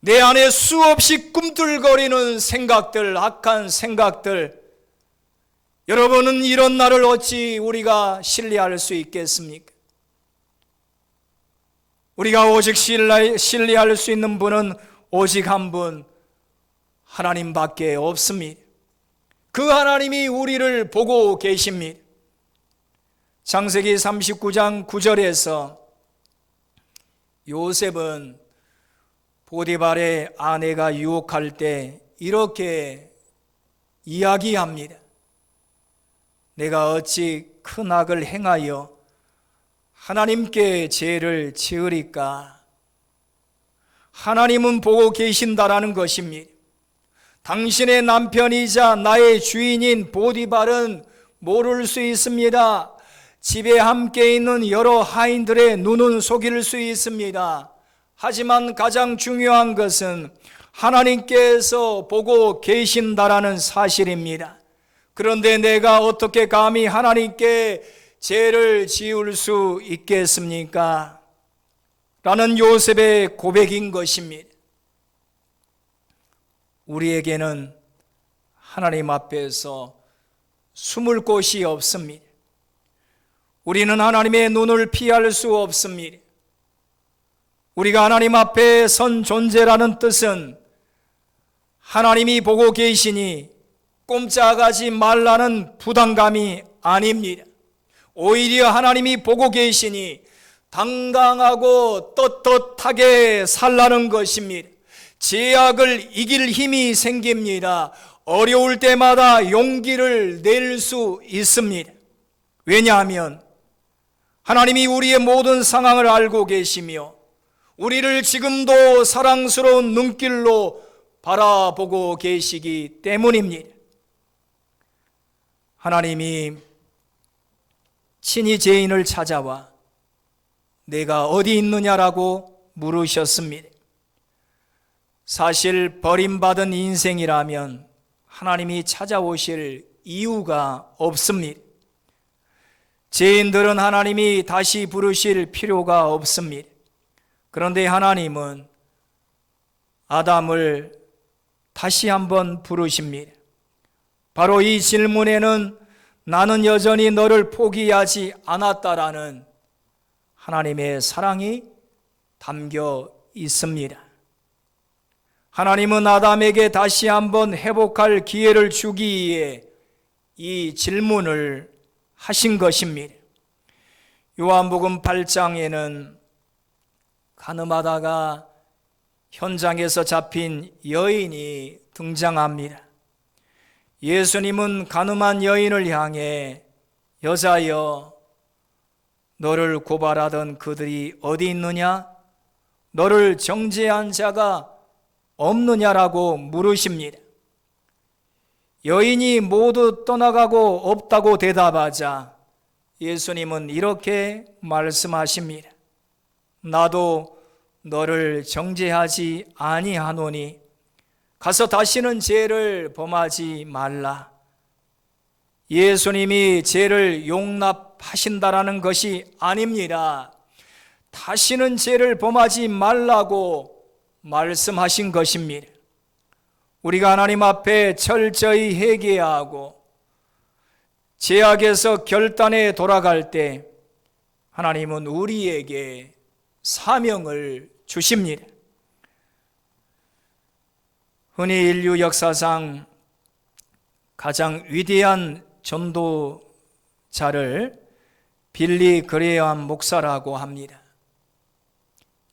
내 안에 수없이 꿈틀거리는 생각들, 악한 생각들. 여러분은 이런 나를 어찌 우리가 신뢰할 수 있겠습니까? 우리가 오직 신뢰할 수 있는 분은 오직 한 분, 하나님밖에 없습니다. 그 하나님이 우리를 보고 계십니다. 창세기 39장 9절에서 요셉은 보디발의 아내가 유혹할 때 이렇게 이야기합니다. 내가 어찌 큰 악을 행하여 하나님께 죄를 지으리까? 하나님은 보고 계신다라는 것입니다. 당신의 남편이자 나의 주인인 보디발은 모를 수 있습니다. 집에 함께 있는 여러 하인들의 눈은 속일 수 있습니다. 하지만 가장 중요한 것은 하나님께서 보고 계신다라는 사실입니다. 그런데 내가 어떻게 감히 하나님께 죄를 지을 수 있겠습니까? 라는 요셉의 고백인 것입니다. 우리에게는 하나님 앞에서 숨을 곳이 없습니다. 우리는 하나님의 눈을 피할 수 없습니다. 우리가 하나님 앞에 선 존재라는 뜻은 하나님이 보고 계시니 꼼짝하지 말라는 부담감이 아닙니다. 오히려 하나님이 보고 계시니 당당하고 떳떳하게 살라는 것입니다. 죄악을 이길 힘이 생깁니다. 어려울 때마다 용기를 낼 수 있습니다. 왜냐하면 하나님이 우리의 모든 상황을 알고 계시며 우리를 지금도 사랑스러운 눈길로 바라보고 계시기 때문입니다. 하나님이 친히 죄인을 찾아와 내가 어디 있느냐라고 물으셨습니다. 사실 버림받은 인생이라면 하나님이 찾아오실 이유가 없습니다. 죄인들은 하나님이 다시 부르실 필요가 없습니다. 그런데 하나님은 아담을 다시 한번 부르십니다. 바로 이 질문에는 나는 여전히 너를 포기하지 않았다라는 하나님의 사랑이 담겨 있습니다. 하나님은 아담에게 다시 한번 회복할 기회를 주기 위해 이 질문을 하신 것입니다. 요한복음 8장에는 가늠하다가 현장에서 잡힌 여인이 등장합니다. 예수님은 가늠한 여인을 향해 여자여, 너를 고발하던 그들이 어디 있느냐? 너를 정죄한 자가 없느냐라고 물으십니다. 여인이 모두 떠나가고 없다고 대답하자 예수님은 이렇게 말씀하십니다. 나도 너를 정죄하지 아니하노니 가서 다시는 죄를 범하지 말라. 예수님이 죄를 용납하신다라는 것이 아닙니다. 다시는 죄를 범하지 말라고 말씀하신 것입니다. 우리가 하나님 앞에 철저히 회개하고 죄악에서 결단에 돌아갈 때 하나님은 우리에게 사명을 주십니다. 흔히 인류 역사상 가장 위대한 전도자를 빌리 그레이엄 목사라고 합니다.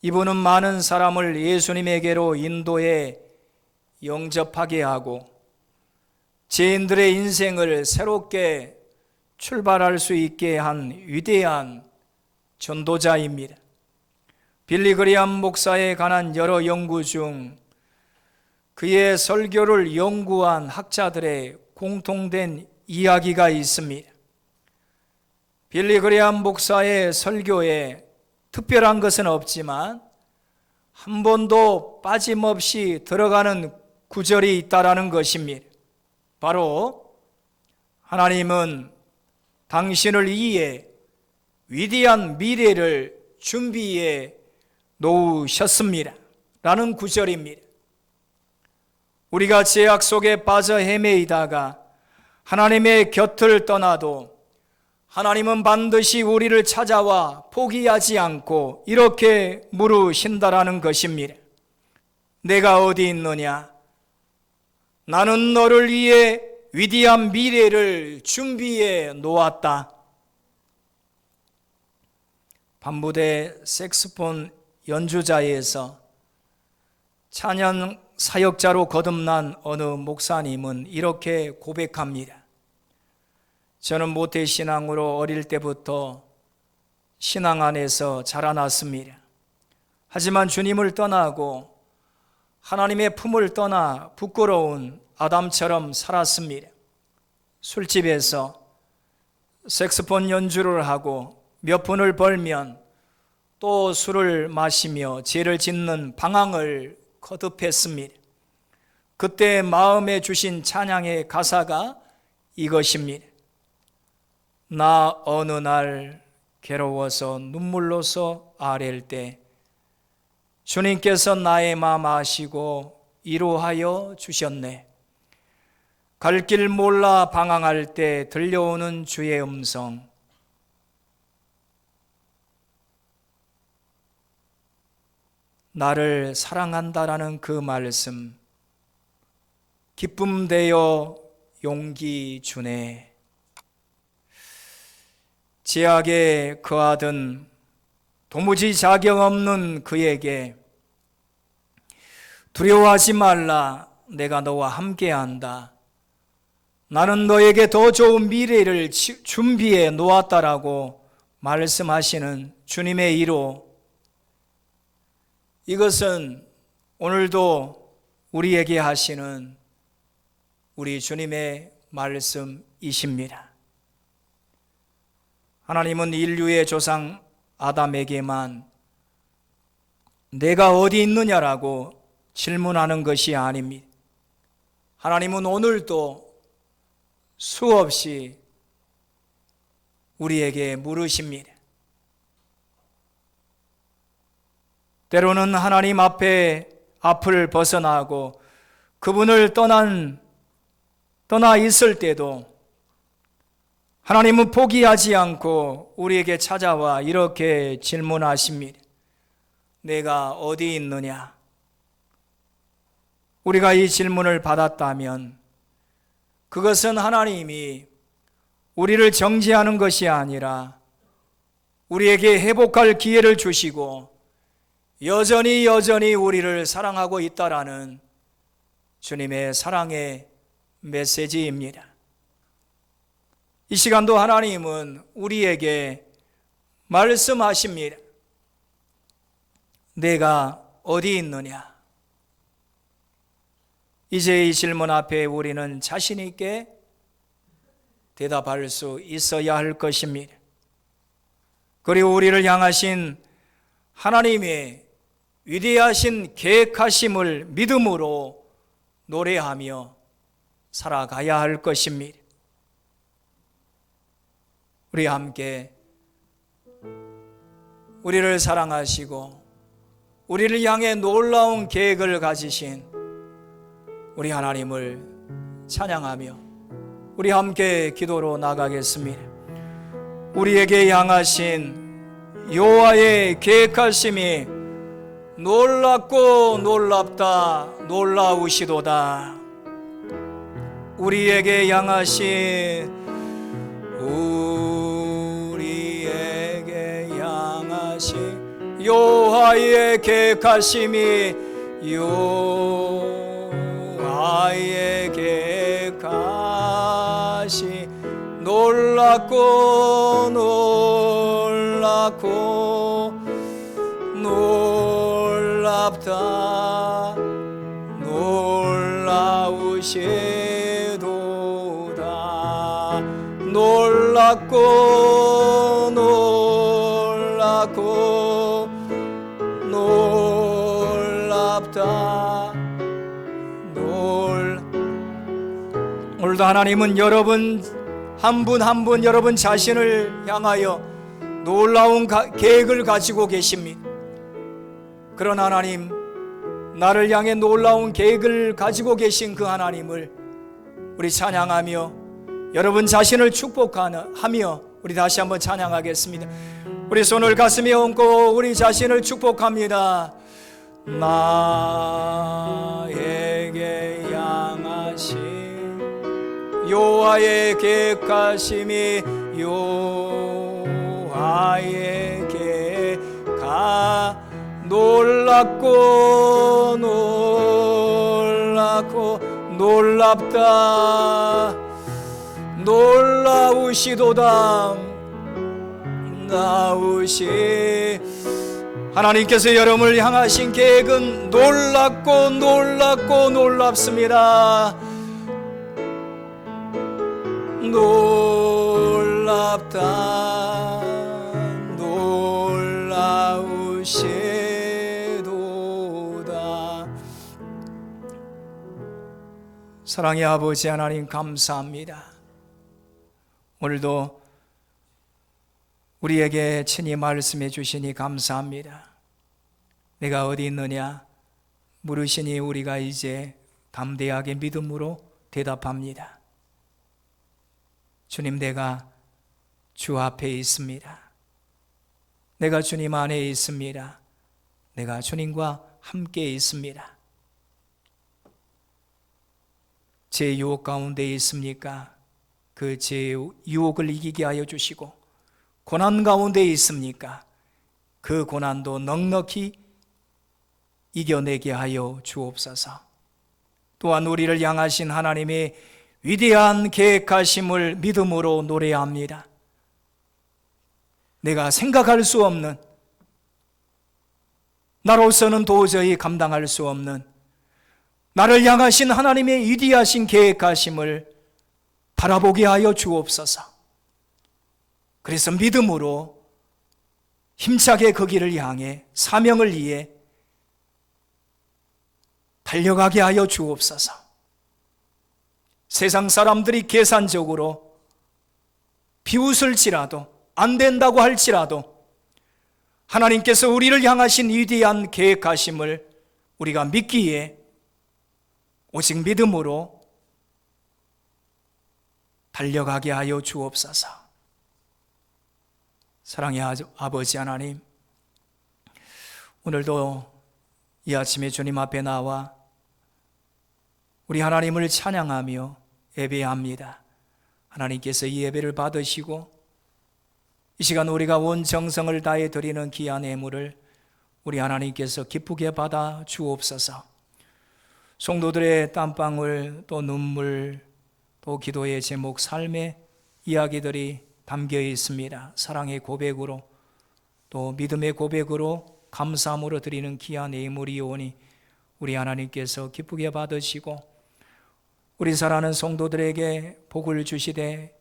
이분은 많은 사람을 예수님에게로 인도해 영접하게 하고 죄인들의 인생을 새롭게 출발할 수 있게 한 위대한 전도자입니다. 빌리 그레이엄 목사에 관한 여러 연구 중 그의 설교를 연구한 학자들의 공통된 이야기가 있습니다. 빌리 그레이엄 목사의 설교에 특별한 것은 없지만 한 번도 빠짐없이 들어가는 구절이 있다라는 것입니다. 바로 하나님은 당신을 위해 위대한 미래를 준비해 놓으셨습니다 라는 구절입니다. 우리가 죄악 속에 빠져 헤매이다가 하나님의 곁을 떠나도 하나님은 반드시 우리를 찾아와 포기하지 않고 이렇게 물으신다라는 것입니다. 내가 어디 있느냐? 나는 너를 위해 위대한 미래를 준비해 놓았다. 반부대 색소폰 연주자에서 찬양 사역자로 거듭난 어느 목사님은 이렇게 고백합니다. 저는 모태신앙으로 어릴 때부터 신앙 안에서 자라났습니다. 하지만 주님을 떠나고 하나님의 품을 떠나 부끄러운 아담처럼 살았습니다. 술집에서 색소폰 연주를 하고 몇 푼을 벌면 또 술을 마시며 죄를 짓는 방황을 거듭했습니다. 그때 마음에 주신 찬양의 가사가 이것입니다. 나 어느 날 괴로워서 눈물로서 아랠 때 주님께서 나의 마음 아시고 위로하여 주셨네. 갈 길 몰라 방황할 때 들려오는 주의 음성. 나를 사랑한다라는 그 말씀, 기쁨 되어 용기 주네. 죄악에 거하던 도무지 자격 없는 그에게 두려워하지 말라, 내가 너와 함께한다. 나는 너에게 더 좋은 미래를 준비해 놓았다라고 말씀하시는 주님의 위로, 이것은 오늘도 우리에게 하시는 우리 주님의 말씀이십니다. 하나님은 인류의 조상 아담에게만 내가 어디 있느냐라고 질문하는 것이 아닙니다. 하나님은 오늘도 수없이 우리에게 물으십니다. 때로는 하나님 앞을 벗어나고 그분을 떠나 있을 때도 하나님은 포기하지 않고 우리에게 찾아와 이렇게 질문하십니다. 내가 어디 있느냐? 우리가 이 질문을 받았다면 그것은 하나님이 우리를 정죄하는 것이 아니라 우리에게 회복할 기회를 주시고 여전히 우리를 사랑하고 있다라는 주님의 사랑의 메시지입니다. 이 시간도 하나님은 우리에게 말씀하십니다. 내가 어디 있느냐? 이제 이 질문 앞에 우리는 자신 있게 대답할 수 있어야 할 것입니다. 그리고 우리를 향하신 하나님의 위대하신 계획하심을 믿음으로 노래하며 살아가야 할 것입니다. 우리 함께 우리를 사랑하시고 우리를 향해 놀라운 계획을 가지신 우리 하나님을 찬양하며 우리 함께 기도로 나가겠습니다. 우리에게 향하신 여호와의 계획하심이 놀랍고 놀랍다 놀라우시도다. 우리에게 향하신 여호와의 계획하심이 여호와의 계획하시 놀랍고 놀랍다 놀라우시도다. 놀랍고 놀랍다. 오늘도 하나님은 여러분 한 분 한 분 여러분 자신을 향하여 놀라운 계획을 가지고 계십니다. 그런 하나님, 나를 향해 놀라운 계획을 가지고 계신 그 하나님을 우리 찬양하며 여러분 자신을 축복하며 우리 다시 한번 찬양하겠습니다. 우리 손을 가슴에 얹고 우리 자신을 축복합니다. 나에게 향하신 여호와의 계획하심이 여호와의 계획하 놀랍고 놀랍다 놀라우시도다. 하나님께서 여러분을 향하신 계획은 놀랍고 놀랍습니다. 놀랍다 놀라우시도다. 사랑의 아버지 하나님, 감사합니다. 오늘도 우리에게 친히 말씀해 주시니 감사합니다. 내가 어디 있느냐 물으시니 우리가 이제 담대하게 믿음으로 대답합니다. 주님, 내가 주 앞에 있습니다. 내가 주님 안에 있습니다. 내가 주님과 함께 있습니다. 제 유혹 가운데 있습니까? 그 제 유혹을 이기게 하여 주시고, 고난 가운데 있습니까? 그 고난도 넉넉히 이겨내게 하여 주옵소서. 또한 우리를 향하신 하나님의 위대한 계획하심을 믿음으로 노래합니다. 내가 생각할 수 없는, 나로서는 도저히 감당할 수 없는 나를 향하신 하나님의 위대하신 계획하심을 바라보게 하여 주옵소서. 그래서 믿음으로 힘차게 그 길을 향해 사명을 위해 달려가게 하여 주옵소서. 세상 사람들이 계산적으로 비웃을지라도, 안 된다고 할지라도 하나님께서 우리를 향하신 위대한 계획하심을 우리가 믿기에 오직 믿음으로 달려가게 하여 주옵소서. 사랑의 아버지 하나님, 오늘도 이 아침에 주님 앞에 나와 우리 하나님을 찬양하며 예배합니다. 하나님께서 이 예배를 받으시고 이 시간 우리가 온 정성을 다해 드리는 귀한 예물을 우리 하나님께서 기쁘게 받아 주옵소서. 성도들의 땀방울, 또 눈물, 또 기도의 제목, 삶의 이야기들이 담겨 있습니다. 사랑의 고백으로, 또 믿음의 고백으로, 감사함으로 드리는 귀한 예물이오니 우리 하나님께서 기쁘게 받으시고 우리 사랑하는 성도들에게 복을 주시되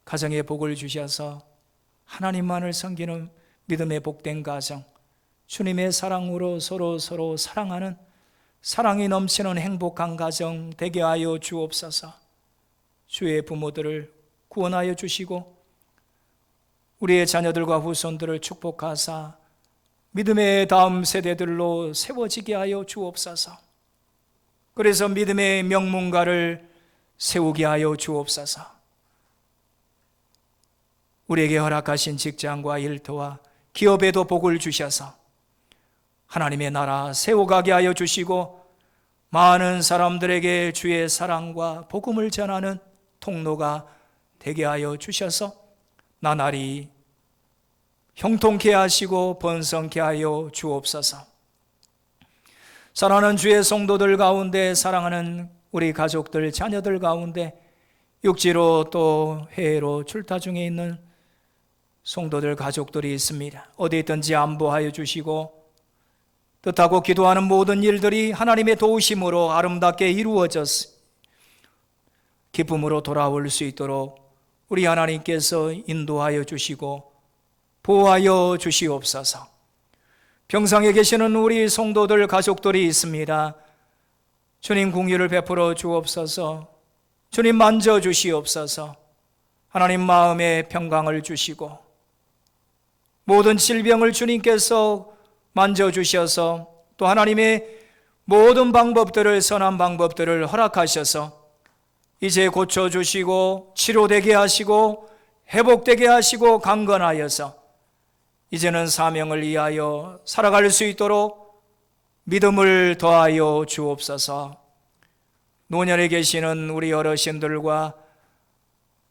가정에 복을 주셔서 하나님만을 섬기는 믿음의 복된 가정, 주님의 사랑으로 서로 사랑하는 사랑이 넘치는 행복한 가정 되게 하여 주옵소서. 주의 부모들을 구원하여 주시고 우리의 자녀들과 후손들을 축복하사 믿음의 다음 세대들로 세워지게 하여 주옵소서. 그래서 믿음의 명문가를 세우게 하여 주옵소서. 우리에게 허락하신 직장과 일터와 기업에도 복을 주셔서 하나님의 나라 세워가게 하여 주시고 많은 사람들에게 주의 사랑과 복음을 전하는 통로가 되게 하여 주셔서 나날이 형통케 하시고 번성케 하여 주옵소서. 사랑하는 주의 성도들 가운데, 사랑하는 우리 가족들, 자녀들 가운데 육지로 또 해외로 출타 중에 있는 성도들, 가족들이 있습니다. 어디 있든지 안보하여 주시고 뜻하고 기도하는 모든 일들이 하나님의 도우심으로 아름답게 이루어져서 기쁨으로 돌아올 수 있도록 우리 하나님께서 인도하여 주시고 보호하여 주시옵소서. 평상에 계시는 우리 성도들, 가족들이 있습니다. 주님 긍휼을 베풀어 주옵소서. 주님 만져 주시옵소서. 하나님 마음에 평강을 주시고 모든 질병을 주님께서 만져주셔서 또 하나님의 모든 방법들을, 선한 방법들을 허락하셔서 이제 고쳐주시고 치료되게 하시고 회복되게 하시고 강건하여서 이제는 사명을 위하여 살아갈 수 있도록 믿음을 더하여 주옵소서. 노년에 계시는 우리 어르신들과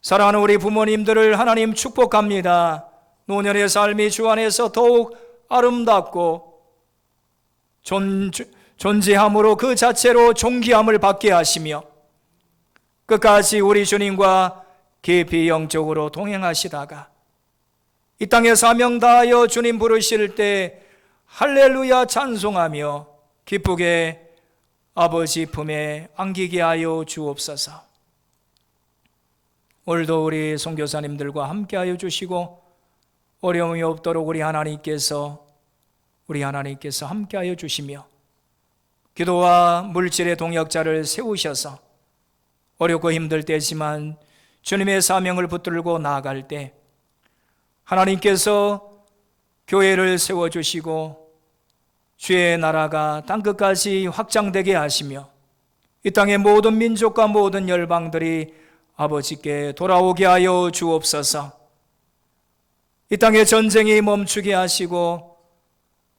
사랑하는 우리 부모님들을 하나님 축복합니다. 노년의 삶이 주 안에서 더욱 아름답고 존재함으로 그 자체로 존귀함을 받게 하시며 끝까지 우리 주님과 깊이 영적으로 동행하시다가 이 땅에 사명 다하여 주님 부르실 때 할렐루야 찬송하며 기쁘게 아버지 품에 안기게 하여 주옵소서. 오늘도 우리 선교사님들과 함께하여 주시고 어려움이 없도록 우리 하나님께서 함께하여 주시며 기도와 물질의 동역자를 세우셔서 어렵고 힘들 때지만 주님의 사명을 붙들고 나아갈 때 하나님께서 교회를 세워주시고 주의 나라가 땅끝까지 확장되게 하시며 이 땅의 모든 민족과 모든 열방들이 아버지께 돌아오게 하여 주옵소서. 이 땅의 전쟁이 멈추게 하시고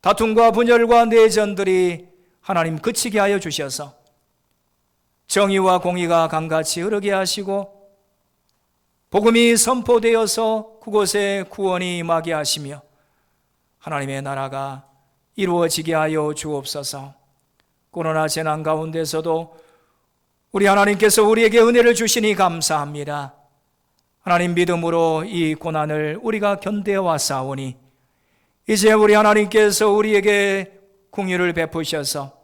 다툼과 분열과 내전들이 하나님 그치게 하여 주셔서 정의와 공의가 강같이 흐르게 하시고 복음이 선포되어서 그곳에 구원이 임하게 하시며 하나님의 나라가 이루어지게 하여 주옵소서. 코로나 재난 가운데서도 우리 하나님께서 우리에게 은혜를 주시니 감사합니다. 하나님 믿음으로 이 고난을 우리가 견뎌 왔사오니 이제 우리 하나님께서 우리에게 긍휼을 베푸셔서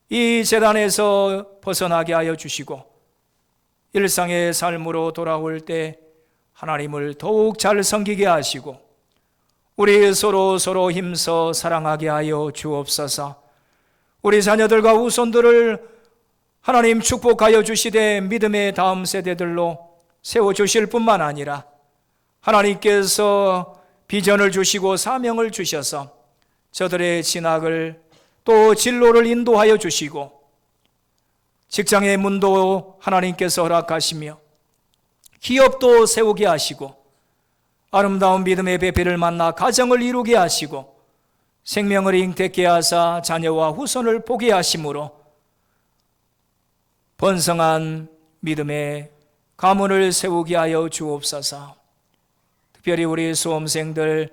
이 재단에서 벗어나게 하여 주시고 일상의 삶으로 돌아올 때 하나님을 더욱 잘 섬기게 하시고 우리 서로 힘써 사랑하게 하여 주옵소서. 우리 자녀들과 후손들을 하나님 축복하여 주시되 믿음의 다음 세대들로 세워주실 뿐만 아니라 하나님께서 비전을 주시고 사명을 주셔서 저들의 진학을 또 진로를 인도하여 주시고 직장의 문도 하나님께서 허락하시며 기업도 세우게 하시고 아름다운 믿음의 배필을 만나 가정을 이루게 하시고 생명을 잉태케 하사 자녀와 후손을 보게 하심으로 번성한 믿음의 가문을 세우게 하여 주옵소서. 특별히 우리 수험생들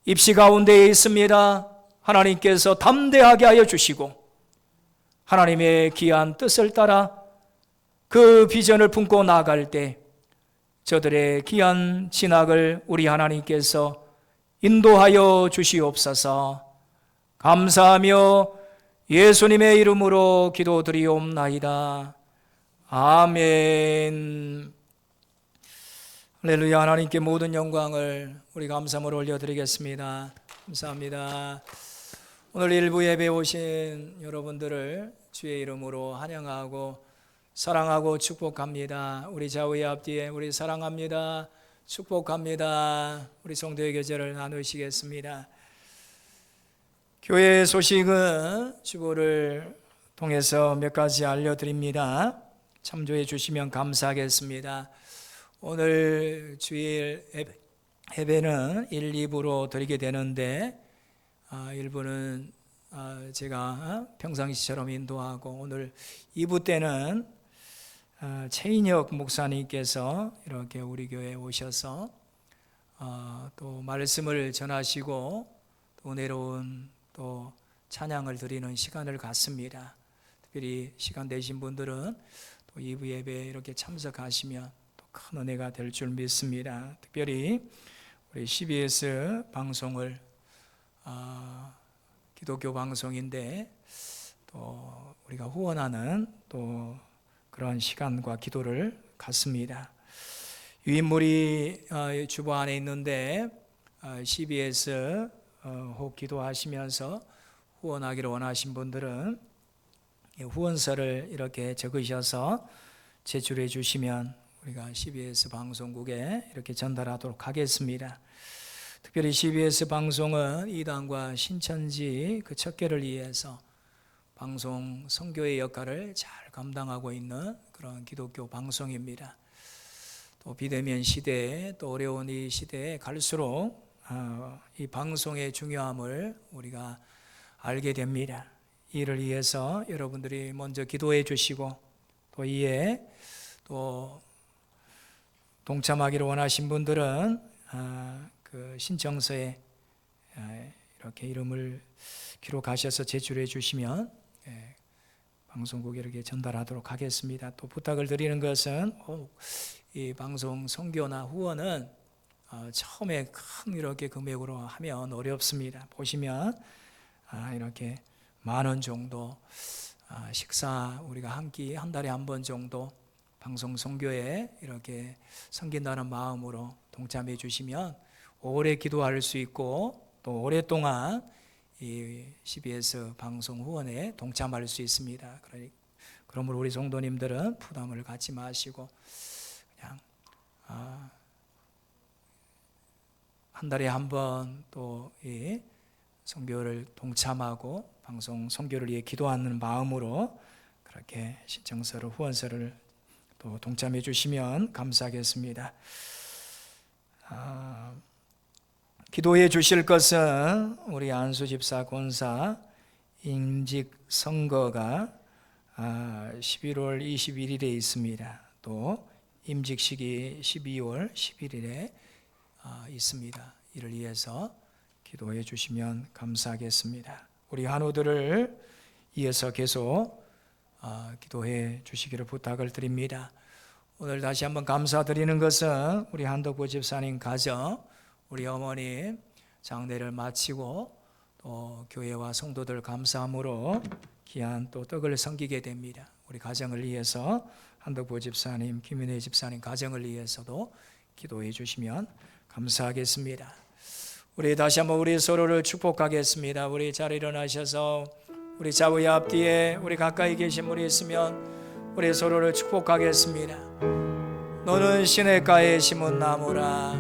입시 가운데에 있습니다. 하나님께서 담대하게 하여 주시고 하나님의 귀한 뜻을 따라 그 비전을 품고 나아갈 때 저들의 귀한 진학을 우리 하나님께서 인도하여 주시옵소서. 감사하며 예수님의 이름으로 기도드리옵나이다. 아멘. 할렐루야. 하나님께 모든 영광을 우리 감사함으로 올려드리겠습니다. 감사합니다. 오늘 일부 예배 오신 여러분들을 주의 이름으로 환영하고 사랑하고 축복합니다. 우리 좌우의 앞뒤에 우리 사랑합니다. 축복합니다. 우리 성도의 교제를 나누시겠습니다. 교회 소식은 주보를 통해서 몇 가지 알려드립니다. 참조해 주시면 감사하겠습니다. 오늘 주일 예배는 1, 2부로 드리게 되는데 1부는 제가 평상시처럼 인도하고 오늘 2부 때는 최인혁 목사님께서 이렇게 우리 교회에 오셔서 또 말씀을 전하시고 또 은혜로운 또 찬양을 드리는 시간을 갖습니다. 특별히 시간 되신 분들은 또 2부 예배에 이렇게 참석하시면 또 큰 은혜가 될 줄 믿습니다. 특별히 우리 CBS 방송을 기독교 방송인데 또 우리가 후원하는 또 그런 시간과 기도를 갖습니다. 유인물이 주보 안에 있는데 CBS 혹 기도하시면서 후원하기를 원하신 분들은 후원서를 이렇게 적으셔서 제출해 주시면 우리가 CBS 방송국에 이렇게 전달하도록 하겠습니다. 특별히 CBS 방송은 이단과 신천지 그 척결을 위해서 방송 선교의 역할을 잘 감당하고 있는 그런 기독교 방송입니다. 또 비대면 시대에 또 어려운 이 시대에 갈수록 이 방송의 중요함을 우리가 알게 됩니다. 이를 위해서 여러분들이 먼저 기도해 주시고 또 이에 또 동참하기를 원하신 분들은 그 신청서에 이렇게 이름을 기록하셔서 제출해 주시면 방송국에 이렇게 전달하도록 하겠습니다. 또 부탁을 드리는 것은 이 방송 선교나 후원은 처음에 큰 이렇게 금액으로 하면 어렵습니다. 보시면 이렇게 10,000원 정도 식사 우리가 한 달에 한 번 정도 방송 선교에 이렇게 섬긴다는 마음으로 동참해 주시면 오래 기도할 수 있고 또 오랫동안 이 CBS 방송 후원에 동참할 수 있습니다. 그러므로 우리 성도님들은 부담을 갖지 마시고 그냥 한 달에 한 번 또 이 선교를 동참하고 방송 선교를 위해 기도하는 마음으로 그렇게 신청서를 후원서를 또 동참해 주시면 감사하겠습니다. 기도해 주실 것은 우리 안수 집사 권사 임직 선거가 11월 21일에 있습니다. 또 임직식이 12월 11일에 있습니다. 이를 위해서 기도해 주시면 감사하겠습니다. 우리 한우들을 이어서 계속 기도해 주시기를 부탁을 드립니다. 오늘 다시 한번 감사드리는 것은 우리 한덕보 집사님 가정 우리 어머님 장례를 마치고 또 교회와 성도들 감사함으로 귀한 또 떡을 섬기게 됩니다. 우리 가정을 위해서 한덕보 집사님, 김윤혜 집사님 가정을 위해서도 기도해 주시면 감사하겠습니다. 우리 다시 한번 우리 서로를 축복하겠습니다. 우리 잘 일어나셔서 우리 좌우의 앞뒤에 우리 가까이 계신 분이 있으면 우리 서로를 축복하겠습니다. 너는 시냇가에 심은 나무라.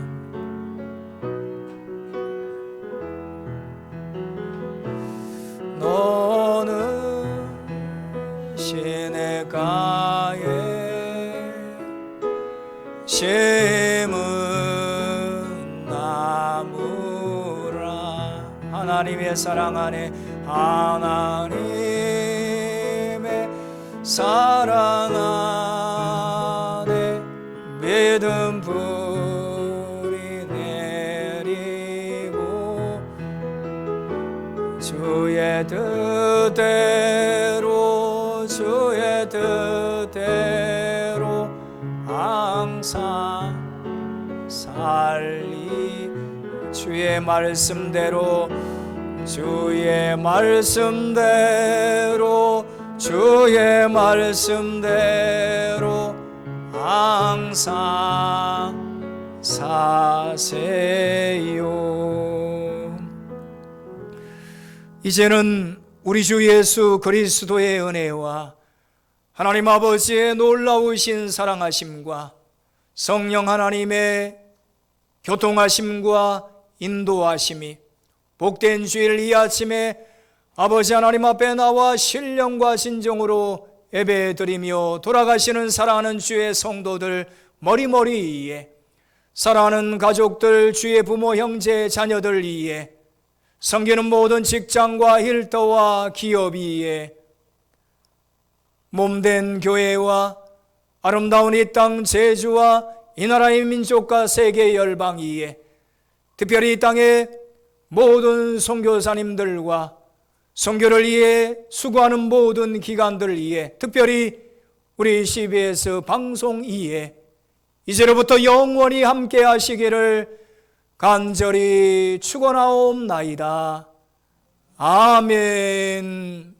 너는 시냇가에 심은 나무라. 하나님의 사랑 안에, 하나님의 사랑 안에 믿음 불이 내리고 주의 뜻대로, 주의 뜻대로 항상 살리. 주의 말씀대로, 주의 말씀대로, 주의 말씀대로 항상 사세요. 이제는 우리 주 예수 그리스도의 은혜와 하나님 아버지의 놀라우신 사랑하심과 성령 하나님의 교통하심과 인도하심이 복된 주일 이 아침에 아버지 하나님 앞에 나와 신령과 진정으로 예배드리며 돌아가시는 사랑하는 주의 성도들 머리머리 위에, 사랑하는 가족들, 주의 부모, 형제, 자녀들 위에, 섬기는 모든 직장과 일터와 기업 위에, 몸된 교회와 아름다운 이 땅 제주와 이 나라의 민족과 세계 열방 위에, 특별히 이 땅의 모든 선교사님들과 선교를 위해 수고하는 모든 기관들 위해, 특별히 우리 CBS 방송 위에 이제로부터 영원히 함께 하시기를 간절히 축원하옵나이다. 아멘.